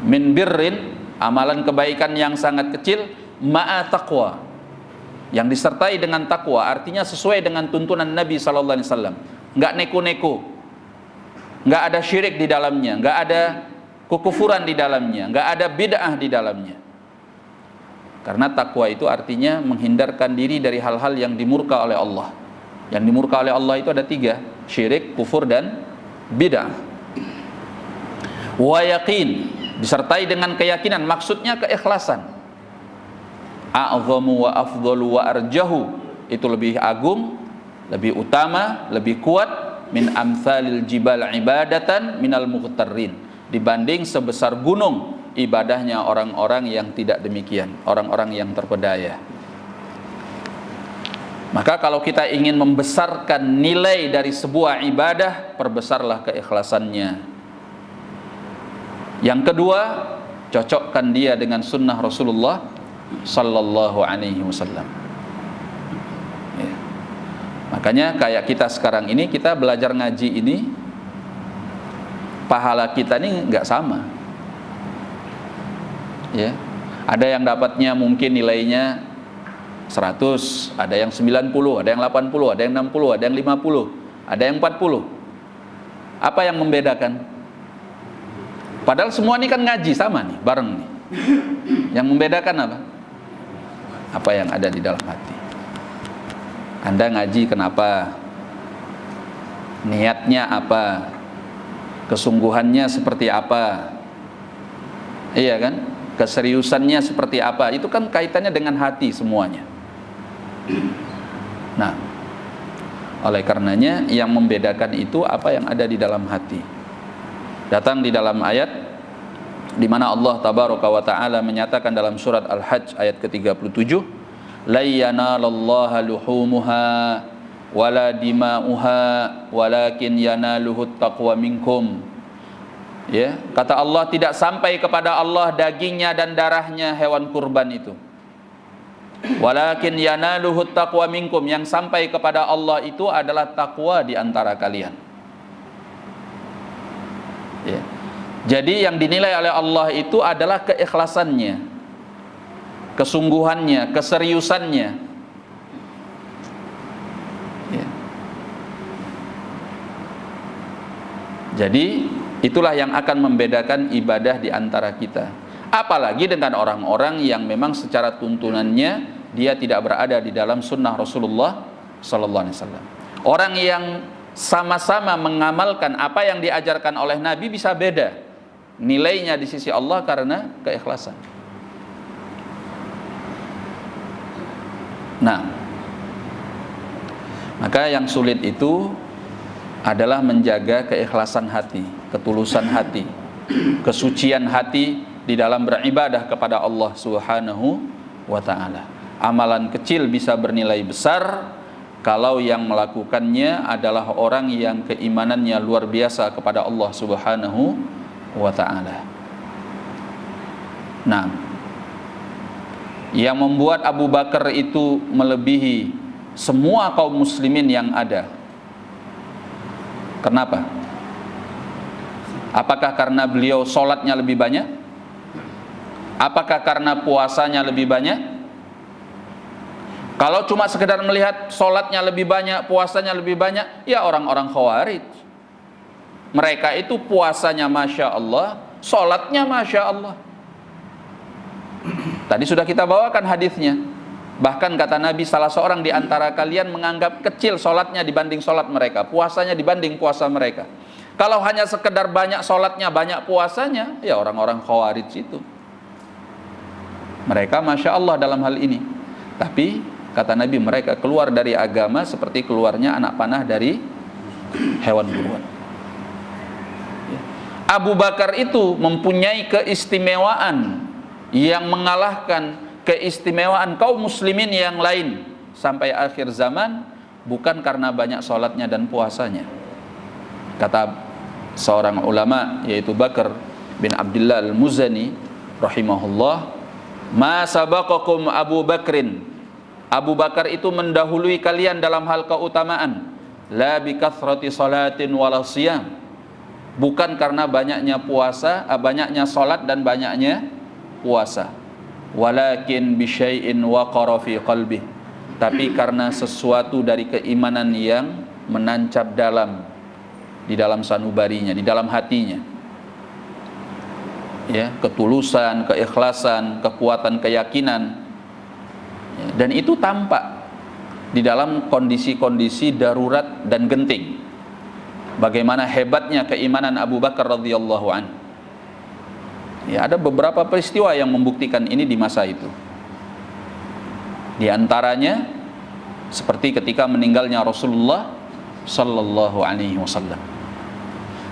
min birrin, amalan kebaikan yang sangat kecil, ma'a taqwa, yang disertai dengan takwa, artinya sesuai dengan tuntunan Nabi sallallahu alaihi wasallam. Enggak neko-neko. Enggak ada syirik di dalamnya, enggak ada kekufuran di dalamnya, enggak ada bid'ah di dalamnya. Karena takwa itu artinya menghindarkan diri dari hal-hal yang dimurka oleh Allah. Yang dimurka oleh Allah itu ada 3, syirik, kufur, dan bid'ah. Wa yaqin, disertai dengan keyakinan, maksudnya keikhlasan. A'zamu wa afdalu wa arjahu, itu lebih agung, lebih utama, lebih kuat, min amsalil jibal ibadatan minal mughtarrin, dibanding sebesar gunung ibadahnya orang-orang yang tidak demikian, orang-orang yang terpedaya. Maka kalau kita ingin membesarkan nilai dari sebuah ibadah, perbesarlah keikhlasannya. Yang kedua, cocokkan dia dengan sunnah Rasulullah sallallahu alaihi wasallam. Ya. Makanya kayak kita sekarang ini, kita belajar ngaji ini, pahala kita ini nggak sama. Ya. Ada yang dapatnya mungkin nilainya 100, ada yang 90, ada yang 80, ada yang 60, ada yang 50, ada yang 40. Apa yang membedakan? Padahal semua ini kan ngaji sama nih, bareng nih. Yang membedakan apa? Apa yang ada di dalam hati. Anda ngaji kenapa? Niatnya apa? Kesungguhannya seperti apa? Iya kan? Keseriusannya seperti apa? Itu kan kaitannya dengan hati semuanya. Nah, oleh karenanya yang membedakan itu apa yang ada di dalam hati. Datang di dalam ayat di mana Allah tabaraka wa taala menyatakan dalam surat Al-Hajj ayat ke-37, la yanalallaha luhumuha wala dima'uha walakin yanaluhut taqwa minkum. Ya, kata Allah, tidak sampai kepada Allah dagingnya dan darahnya hewan kurban itu. Walakin yanaluhut taqwa minkum, yang sampai kepada Allah itu adalah takwa di antara kalian. Ya. Jadi yang dinilai oleh Allah itu adalah keikhlasannya, kesungguhannya, keseriusannya. Ya. Jadi itulah yang akan membedakan ibadah di antara kita. Apalagi dengan orang-orang yang memang secara tuntunannya dia tidak berada di dalam sunnah Rasulullah sallallahu alaihi wasallam. Orang yang sama-sama mengamalkan apa yang diajarkan oleh Nabi bisa beda nilainya di sisi Allah karena keikhlasan. Nah, maka yang sulit itu adalah menjaga keikhlasan hati, ketulusan hati, kesucian hati di dalam beribadah kepada Allah Subhanahu wa taala. Amalan kecil bisa bernilai besar kalau yang melakukannya adalah orang yang keimanannya luar biasa kepada Allah Subhanahu wa taala. Nah, yang membuat Abu Bakar itu melebihi semua kaum muslimin yang ada. Kenapa? Apakah karena beliau sholatnya lebih banyak? Apakah karena puasanya lebih banyak? Kalau cuma sekedar melihat sholatnya lebih banyak, puasanya lebih banyak, ya orang-orang Khawarij. Mereka itu puasanya Masya Allah, sholatnya Masya Allah. Tadi sudah kita bawakan hadisnya. Bahkan kata Nabi, salah seorang di antara kalian menganggap kecil sholatnya dibanding sholat mereka, puasanya dibanding puasa mereka. Kalau hanya sekedar banyak sholatnya, banyak puasanya, ya orang-orang Khawarij itu. Mereka Masya Allah dalam hal ini. Tapi kata Nabi, mereka keluar dari agama seperti keluarnya anak panah dari hewan buruan. Abu Bakar itu mempunyai keistimewaan yang mengalahkan keistimewaan kaum muslimin yang lain sampai akhir zaman, bukan karena banyak sholatnya dan puasanya. Kata seorang ulama yaitu Bakar bin Abdullah al-Muzani rahimahullah, ma sabaqakum Abu Bakrin, Abu Bakar itu mendahului kalian dalam hal keutamaan, la bi kathrati salatin wala siyam, bukan karena banyaknya puasa, banyaknya salat dan banyaknya puasa, walakin bi syai'in waqara fi qalbi, tapi karena sesuatu dari keimanan yang menancap di dalam sanubarinya, di dalam hatinya. Ya, ketulusan, keikhlasan, kekuatan keyakinan Dan itu tampak di dalam kondisi-kondisi darurat dan genting. Bagaimana hebatnya keimanan Abu Bakar radhiyallahu an. Ya, ada beberapa peristiwa yang membuktikan ini di masa itu. Di antaranya seperti ketika meninggalnya Rasulullah sallallahu alaihi wasallam.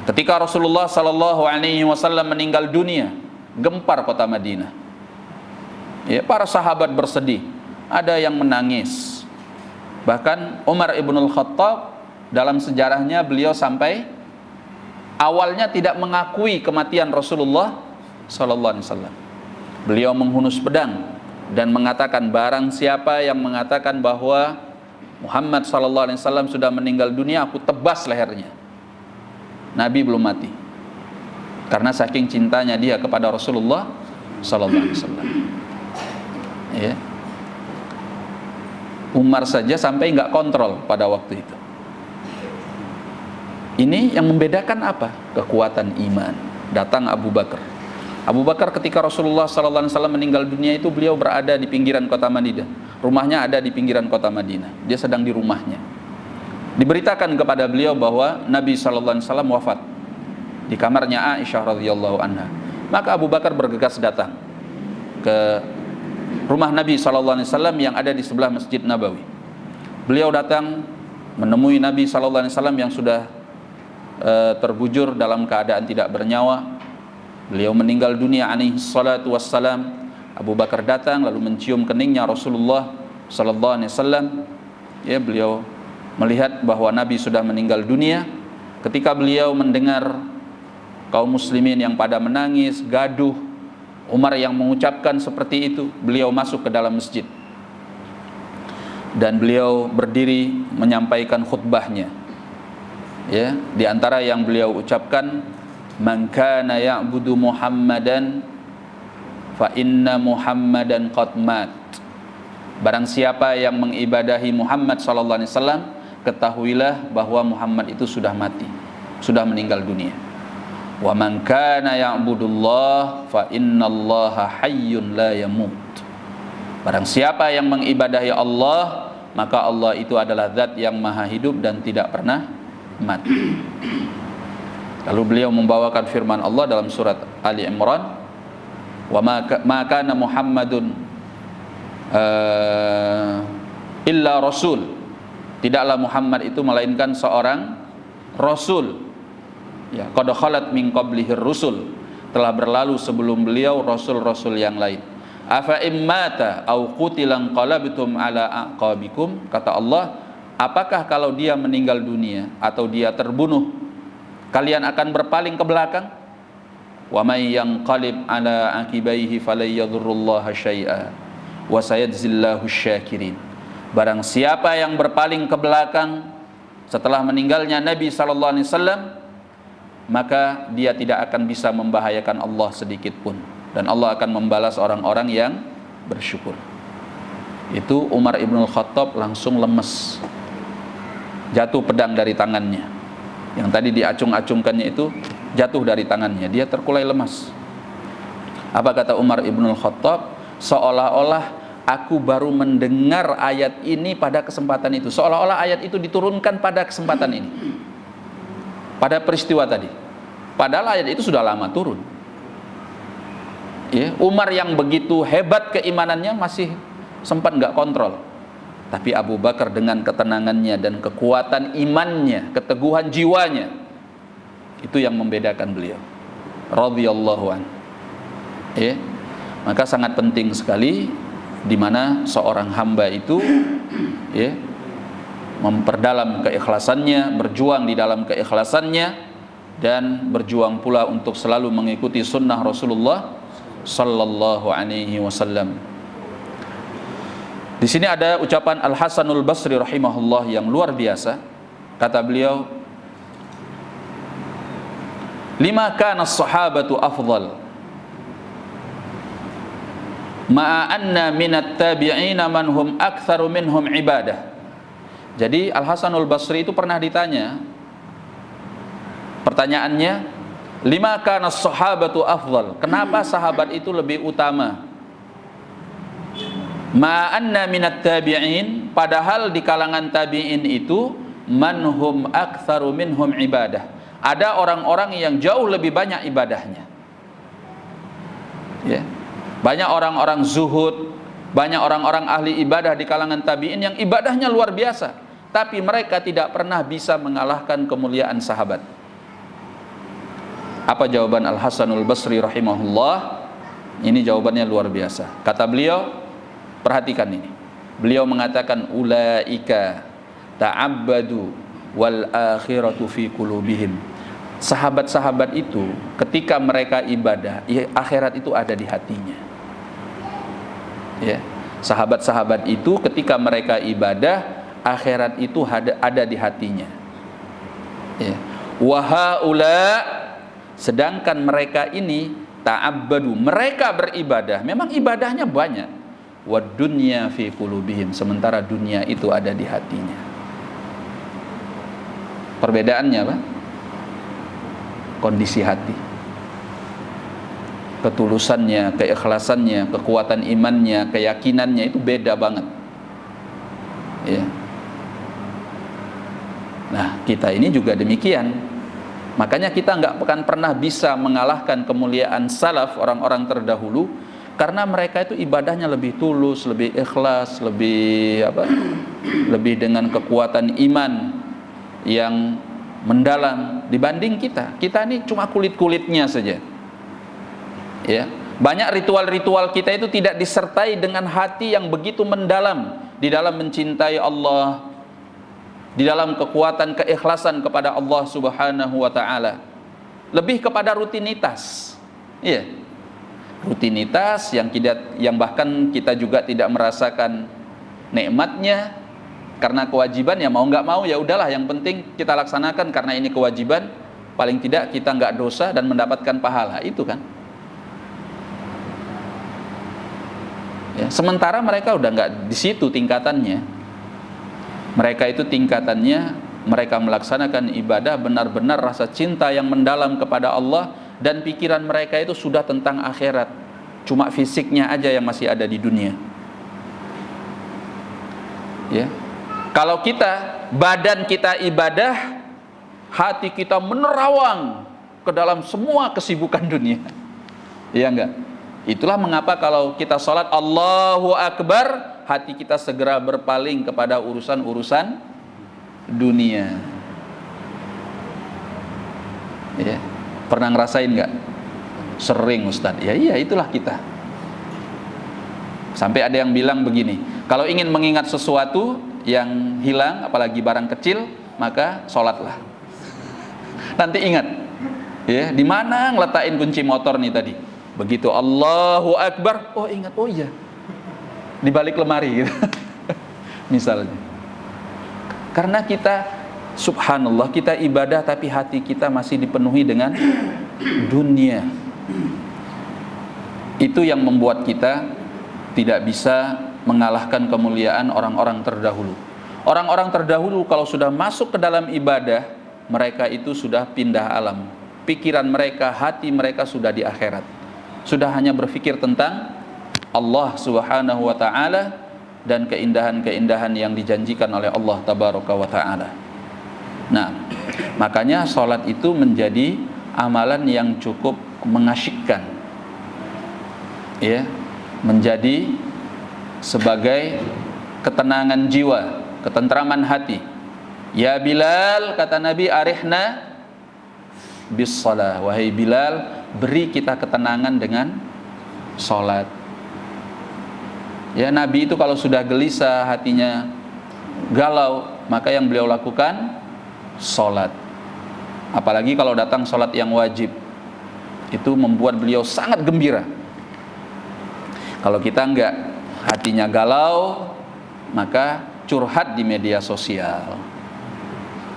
Ketika Rasulullah sallallahu alaihi wasallam meninggal dunia, gempar kota Madinah. Ya, para sahabat bersedih, ada yang menangis. Bahkan Umar ibnul Khattab dalam sejarahnya beliau sampai awalnya tidak mengakui kematian Rasulullah sallallahu alaihi wasallam. Beliau menghunus pedang dan mengatakan, barang siapa yang mengatakan bahwa Muhammad sallallahu alaihi wasallam sudah meninggal dunia, aku tebas lehernya. Nabi belum mati. Karena saking cintanya dia kepada Rasulullah sallallahu alaihi wasallam. Ya. Umar saja sampai nggak kontrol pada waktu itu. Ini yang membedakan apa? Kekuatan iman. Datang Abu Bakar. Abu Bakar ketika Rasulullah SAW meninggal dunia itu, beliau berada di pinggiran kota Madinah. Rumahnya ada di pinggiran kota Madinah. Dia sedang di rumahnya. Diberitakan kepada beliau bahwa Nabi SAW wafat di kamarnya Aisyah radhiyallahu anha. Maka Abu Bakar bergegas datang ke rumah Nabi SAW yang ada di sebelah Masjid Nabawi. Beliau datang menemui Nabi SAW yang sudah terbujur dalam keadaan tidak bernyawa. Beliau meninggal dunia alaihi salatu wassalam. Abu Bakar datang lalu mencium keningnya Rasulullah SAW. Ya, beliau melihat bahwa Nabi sudah meninggal dunia. Ketika beliau mendengar kaum muslimin yang pada menangis, gaduh, Umar yang mengucapkan seperti itu, beliau masuk ke dalam masjid dan beliau berdiri menyampaikan khutbahnya. Ya, di antara yang beliau ucapkan, man kana ya'budu Muhammadan fa inna Muhammadan qad mat. Barang siapa yang mengibadahi Muhammad sallallahu alaihi wasallam, ketahuilah bahwa Muhammad itu sudah mati, sudah meninggal dunia. Wa man kana ya'budullah fa innallaha hayyun la yamut. Barang siapa yang mengibadahi Allah, maka Allah itu adalah zat yang maha hidup dan tidak pernah mati. Lalu beliau membawakan firman Allah dalam surat Ali Imran, wa ma kana Muhammadun illa rasul. Tidaklah Muhammad itu melainkan seorang rasul. Ya, qad khalat min qablihir rusul, telah berlalu sebelum beliau rasul-rasul yang lain. Afa immata au qutilan qalabtum ala aqabikum, kata Allah, apakah kalau dia meninggal dunia atau dia terbunuh, kalian akan berpaling ke belakang? Wa may yanqalib ala aqibaihi falay yadhurrullaha syai'a wa sayajzillahu syakirin. Barang siapa yang berpaling ke belakang setelah meninggalnya Nabi sallallahu alaihi wasallam, maka dia tidak akan bisa membahayakan Allah sedikit pun, dan Allah akan membalas orang-orang yang bersyukur. Itu Umar ibnul Khattab langsung lemes, jatuh pedang dari tangannya. Yang tadi diacung-acungkannya itu jatuh dari tangannya, dia terkulai lemas. Apa kata Umar ibnul Khattab? Seolah-olah aku baru mendengar ayat ini pada kesempatan itu. Seolah-olah ayat itu diturunkan pada kesempatan ini, pada peristiwa tadi. Padahal ayat itu sudah lama turun. Ya, Umar yang begitu hebat keimanannya masih sempat nggak kontrol. Tapi Abu Bakar dengan ketenangannya dan kekuatan imannya, keteguhan jiwanya, itu yang membedakan beliau. Radhiyallahu an. Ya, maka sangat penting sekali di mana seorang hamba itu, ya, memperdalam keikhlasannya, berjuang di dalam keikhlasannya, dan berjuang pula untuk selalu mengikuti sunnah Rasulullah sallallahu alaihi wasallam. Di sini ada ucapan Al Hasanul Basri rahimahullah yang luar biasa. Kata beliau, lima kana as-sahabatu afdal ma'a anna minat tabi'ina man hum aktsaru minhum ibadah. Jadi Al Hasanul Basri itu pernah ditanya, pertanyaannya, lima kana as-sahabatu afdal, kenapa sahabat itu lebih utama Ma anna minat tabi'in, padahal di kalangan tabi'in itu manhum aktsaru minhum ibadah, ada orang-orang yang jauh lebih banyak ibadahnya. Ya. Banyak orang-orang zuhud, banyak orang-orang ahli ibadah di kalangan tabi'in yang ibadahnya luar biasa, tapi mereka tidak pernah bisa mengalahkan kemuliaan sahabat. Apa jawaban Al-Hasanul Basri rahimahullah? Ini jawabannya luar biasa. Kata beliau, perhatikan ini. Beliau mengatakan ulaika ta'abbadu wal akhiratu fi qulubihim. Sahabat-sahabat itu ketika mereka ibadah, ya, akhirat itu ada di hatinya. Ya, sahabat-sahabat itu ketika mereka ibadah, akhirat itu ada di hatinya. Ya. Wa haula, sedangkan mereka ini ta'abbadu, mereka beribadah, memang ibadahnya banyak. Wad dunya fi qulubihim, sementara dunia itu ada di hatinya. Perbedaannya apa? Kondisi hati, ketulusannya, keikhlasannya, kekuatan imannya, keyakinannya itu beda banget. Ya. Nah, kita ini juga demikian. Makanya kita nggak akan pernah bisa mengalahkan kemuliaan salaf, orang-orang terdahulu, karena mereka itu ibadahnya lebih tulus, lebih ikhlas, lebih dengan kekuatan iman yang mendalam dibanding kita. Kita ini cuma kulit-kulitnya saja. Ya, banyak ritual-ritual kita itu tidak disertai dengan hati yang begitu mendalam di dalam mencintai Allah, di dalam kekuatan keikhlasan kepada Allah Subhanahu wa taala. Lebih kepada rutinitas. Iya. Rutinitas yang bahkan kita juga tidak merasakan nikmatnya karena kewajiban, ya mau nggak mau ya udahlah, yang penting kita laksanakan karena ini kewajiban, paling tidak kita nggak dosa dan mendapatkan pahala, itu kan. Ya, sementara mereka udah nggak di situ tingkatannya. Mereka itu tingkatannya, mereka melaksanakan ibadah benar-benar rasa cinta yang mendalam kepada Allah, dan pikiran mereka itu sudah tentang akhirat. Cuma fisiknya aja yang masih ada di dunia. Ya. Kalau kita, badan kita ibadah, hati kita menerawang ke dalam semua kesibukan dunia. Iya enggak? Itulah mengapa kalau kita sholat Allahu Akbar, hati kita segera berpaling kepada urusan-urusan dunia. Ya. Pernah ngerasain enggak? Sering, Ustaz. Ya iya, itulah kita. Sampai ada yang bilang begini, kalau ingin mengingat sesuatu yang hilang, apalagi barang kecil, maka sholatlah. Nanti ingat, ya, di mana ngeletakin kunci motor nih tadi. Begitu Allahu Akbar, oh ingat, oh iya, di balik lemari, gitu. Misalnya. Karena kita, subhanallah, kita ibadah tapi hati kita masih dipenuhi dengan dunia. Itu yang membuat kita tidak bisa mengalahkan kemuliaan orang-orang terdahulu. Orang-orang terdahulu kalau sudah masuk ke dalam ibadah, mereka itu sudah pindah alam. Pikiran mereka, hati mereka sudah di akhirat. Sudah hanya berpikir tentang Allah Subhanahu wa taala dan keindahan-keindahan yang dijanjikan oleh Allah Tabaraka wa taala. Nah, makanya salat itu menjadi amalan yang cukup mengasyikkan. Ya, menjadi sebagai ketenangan jiwa, ketentraman hati. Ya Bilal, kata Nabi, arihna bis shalah. Wahai Bilal, beri kita ketenangan dengan salat. Ya, Nabi itu kalau sudah gelisah, hatinya galau, maka yang beliau lakukan salat. Apalagi kalau datang salat yang wajib, itu membuat beliau sangat gembira. Kalau kita enggak, hatinya galau, maka curhat di media sosial,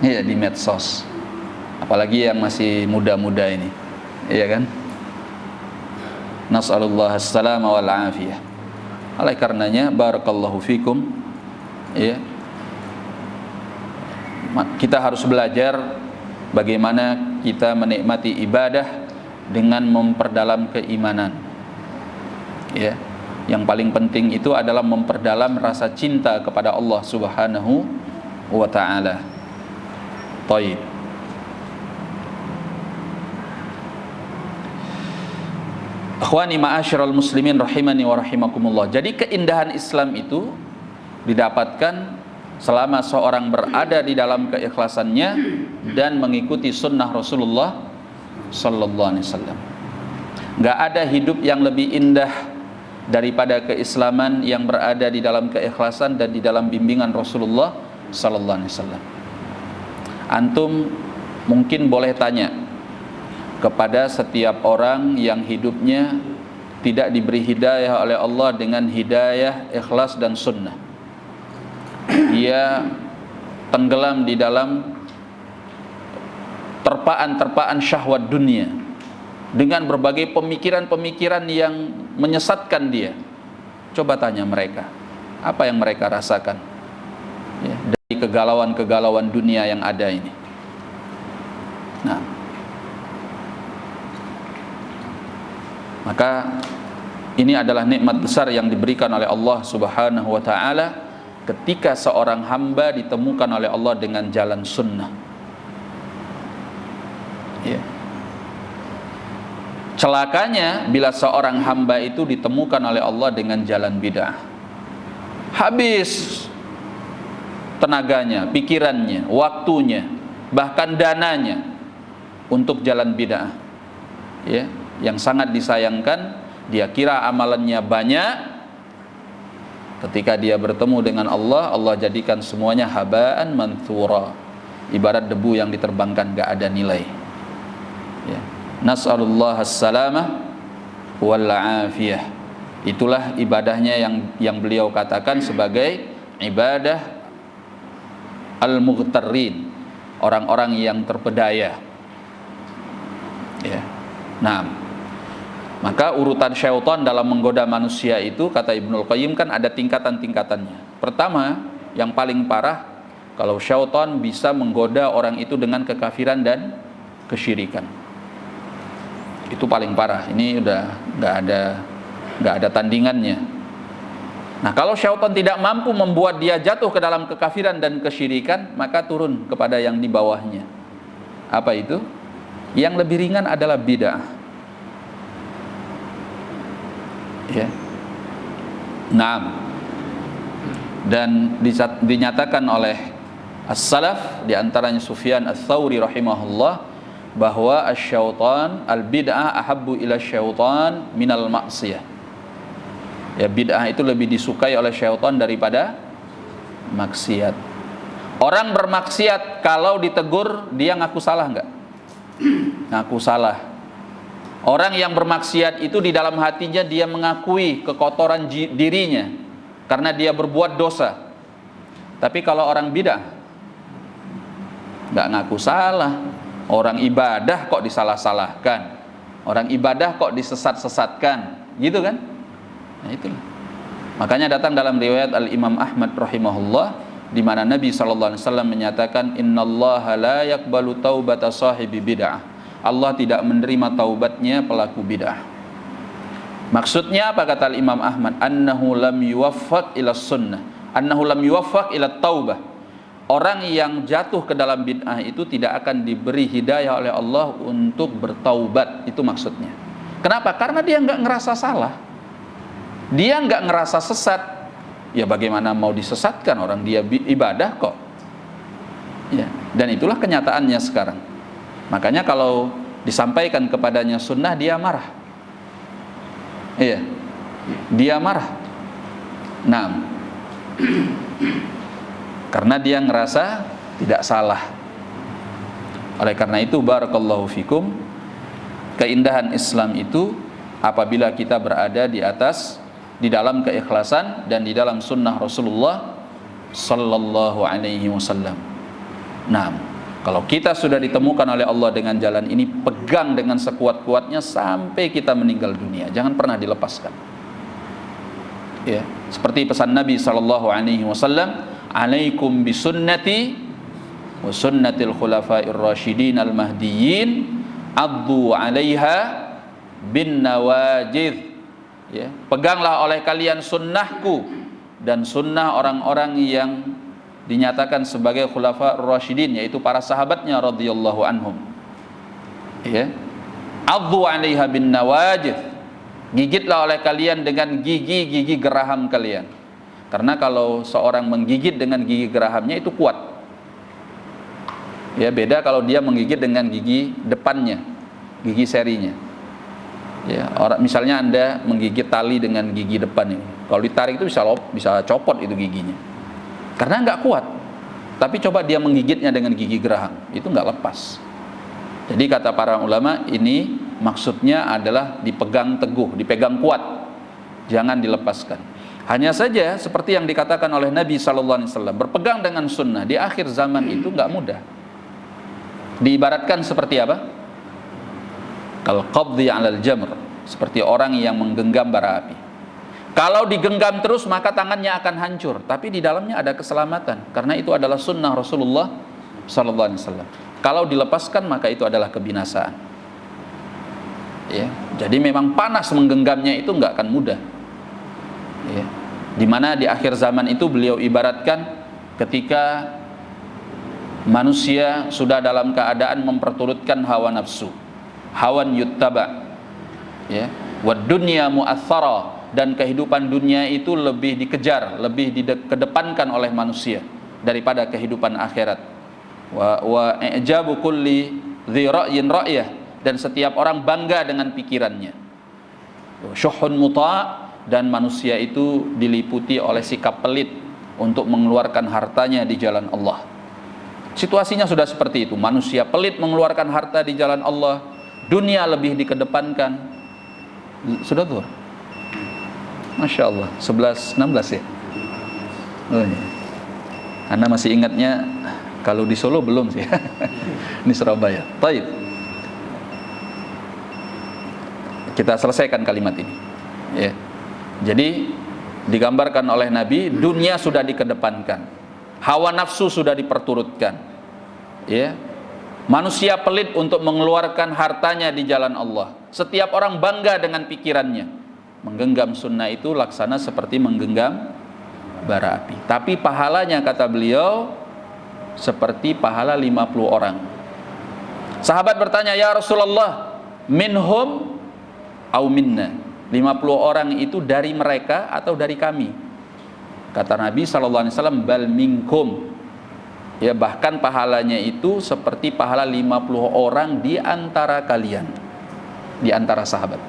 ya, di medsos. Apalagi yang masih muda-muda ini, iya kan? Nas'alullah as-salama wal afiyah. Oleh karenanya, barakallahu fikum, ya, kita harus belajar bagaimana kita menikmati ibadah dengan memperdalam keimanan. Ya. Yang paling penting itu adalah memperdalam rasa cinta kepada Allah Subhanahu wa ta'ala. Baik. Akhwani ma'asyiral muslimin rahimani wa rahimakumullah. Jadi keindahan Islam itu didapatkan selama seorang berada di dalam keikhlasannya dan mengikuti sunnah Rasulullah sallallahu alaihi wasallam. Enggak ada hidup yang lebih indah daripada keislaman yang berada di dalam keikhlasan dan di dalam bimbingan Rasulullah sallallahu alaihi wasallam. Antum mungkin boleh tanya kepada setiap orang yang hidupnya tidak diberi hidayah oleh Allah dengan hidayah ikhlas dan sunnah. Dia tenggelam di dalam terpaan-terpaan syahwat dunia dengan berbagai pemikiran-pemikiran yang menyesatkan dia. Coba tanya mereka, apa yang mereka rasakan ya, dari kegalauan-kegalauan dunia yang ada ini. Nah, maka ini adalah nikmat besar yang diberikan oleh Allah Subhanahu wa ta'ala ketika seorang hamba ditemukan oleh Allah dengan jalan sunnah ya. Celakanya bila seorang hamba itu ditemukan oleh Allah dengan jalan bid'ah. Habis tenaganya, pikirannya, waktunya, bahkan dananya untuk jalan bid'ah. Ya, yang sangat disayangkan, dia kira amalannya banyak. Ketika dia bertemu dengan Allah, Allah jadikan semuanya habaan manthura. Ibarat debu yang diterbangkan, gak ada nilai. Ya. Nas'alullah as-salamah wal afiyah. Itulah ibadahnya yang beliau katakan sebagai ibadah al-mughtarrin, orang-orang yang terpedaya. Ya. Nah, maka urutan syaitan dalam menggoda manusia itu, kata Ibnul Qayyim, kan ada tingkatan-tingkatannya. Pertama, yang paling parah, kalau syaitan bisa menggoda orang itu dengan kekafiran dan kesyirikan. Itu paling parah. Ini udah nggak ada tandingannya. Nah, kalau syaitan tidak mampu membuat dia jatuh ke dalam kekafiran dan kesyirikan, maka turun kepada yang di bawahnya. Apa itu? Yang lebih ringan adalah bid'ah. Ya. Naam. Dan dinyatakan oleh as-salaf, di antaranya Sufyan ats-Tsauri rahimahullah, bahwa asy-syaitan al-bid'ah ahabbu ila syaitan minal ma'siyah. Ya, bid'ah itu lebih disukai oleh syaitan daripada maksiat. Orang bermaksiat kalau ditegur dia ngaku salah enggak? Ngaku salah. Orang yang bermaksiat itu di dalam hatinya dia mengakui kekotoran dirinya karena dia berbuat dosa. Tapi kalau orang bid'ah enggak ngaku salah. Orang ibadah kok disalah-salahkan, orang ibadah kok disesat-sesatkan, gitu kan? Nah, itulah. Makanya datang dalam riwayat Al-Imam Ahmad rahimahullah, di mana Nabi SAW menyatakan, innallaha la yaqbalu taubata sahibi bid'ah. Allah tidak menerima taubatnya pelaku bid'ah. Maksudnya apa, kata Al-Imam Ahmad? Annahu lam yuwaffaq ila sunnah, annahu lam yuwaffaq ila taubah. Orang yang jatuh ke dalam bid'ah itu tidak akan diberi hidayah oleh Allah untuk bertaubat. Itu maksudnya. Kenapa? Karena dia nggak ngerasa salah, dia nggak ngerasa sesat. Ya bagaimana mau disesatkan, orang dia ibadah kok. Ya, dan itulah kenyataannya sekarang. Makanya kalau disampaikan kepadanya sunnah, dia marah. Iya, dia marah. Nah, karena dia ngerasa tidak salah. Oleh karena itu, barakallahu fikum, keindahan Islam itu apabila kita berada di dalam keikhlasan dan di dalam sunnah Rasulullah sallallahu alaihi wasallam. Nah, kalau kita sudah ditemukan oleh Allah dengan jalan ini, pegang dengan sekuat-kuatnya sampai kita meninggal dunia. Jangan pernah dilepaskan. Ya, seperti pesan Nabi sallallahu alaihi wasallam, alaikum bisunnati wa sunnatil khulafa'ir rasyidin al-mahdiyyin addu 'alaiha bin nawajidh. ya, peganglah oleh kalian sunnahku dan sunnah orang-orang yang dinyatakan sebagai khulafa rasyidin, yaitu para sahabatnya radhiyallahu anhum. Ya, addu 'alaiha bin nawajid, gigitlah oleh kalian dengan gigi-gigi geraham kalian. Karena kalau seorang menggigit dengan gigi gerahamnya itu kuat. Ya, beda kalau dia menggigit dengan gigi depannya, gigi serinya. Ya, orang misalnya Anda menggigit tali dengan gigi depan ini, kalau ditarik itu bisa copot itu giginya, karena nggak kuat. Tapi coba dia menggigitnya dengan gigi geraham, itu nggak lepas. Jadi kata para ulama, ini maksudnya adalah dipegang teguh, dipegang kuat, jangan dilepaskan. Hanya saja seperti yang dikatakan oleh Nabi SAW, berpegang dengan sunnah di akhir zaman itu nggak mudah. Diibaratkan seperti apa? Kal-qabdi 'alal jamr, seperti orang yang menggenggam bara api. Kalau digenggam terus maka tangannya akan hancur, tapi di dalamnya ada keselamatan, karena itu adalah sunnah Rasulullah SAW. Kalau dilepaskan maka itu adalah kebinasaan. Ya, jadi memang panas menggenggamnya itu nggak akan mudah. Ya, dimana di akhir zaman itu beliau ibaratkan ketika manusia sudah dalam keadaan memperturutkan hawa nafsu, hawan yuttaba, ya, wad dunya mu'athara, dan kehidupan dunia itu lebih dikejar, lebih dikedepankan oleh manusia daripada kehidupan akhirat. Wa i'jabu kulli dhi ra'yin ra'yah, dan setiap orang bangga dengan pikirannya. Syuhun muta', dan manusia itu diliputi oleh sikap pelit untuk mengeluarkan hartanya di jalan Allah. Situasinya sudah seperti itu, manusia pelit mengeluarkan harta di jalan Allah, dunia lebih dikedepankan. Sudah tuh, Masya Allah, 11-16 ya. Oh, ya. Anda masih ingatnya, kalau di Solo belum sih. Ini Surabaya. Taib. Kita selesaikan kalimat ini. Ya. Jadi digambarkan oleh Nabi, dunia sudah dikedepankan, hawa nafsu sudah diperturutkan, ya. Manusia pelit untuk mengeluarkan hartanya di jalan Allah. Setiap orang bangga dengan pikirannya. Menggenggam sunnah itu laksana seperti menggenggam bara api. Tapi pahalanya kata beliau seperti pahala 50 orang. Sahabat bertanya, ya Rasulullah, minhum au minna? 50 orang itu dari mereka atau dari kami? Kata Nabi SAW, bal minkum. Ya, bahkan pahalanya itu seperti pahala 50 orang di antara kalian, di antara sahabat.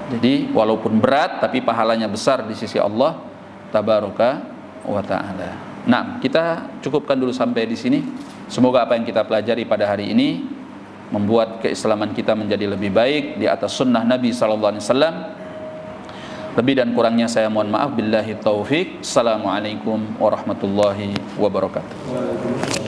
Jadi walaupun berat tapi pahalanya besar di sisi Allah tabaraka wa ta'ala. Nah, kita cukupkan dulu sampai di sini. Semoga apa yang kita pelajari pada hari ini membuat keislaman kita menjadi lebih baik di atas sunnah Nabi SAW. Lebih dan kurangnya saya mohon maaf. Billahi taufik. Assalamualaikum warahmatullahi wabarakatuh.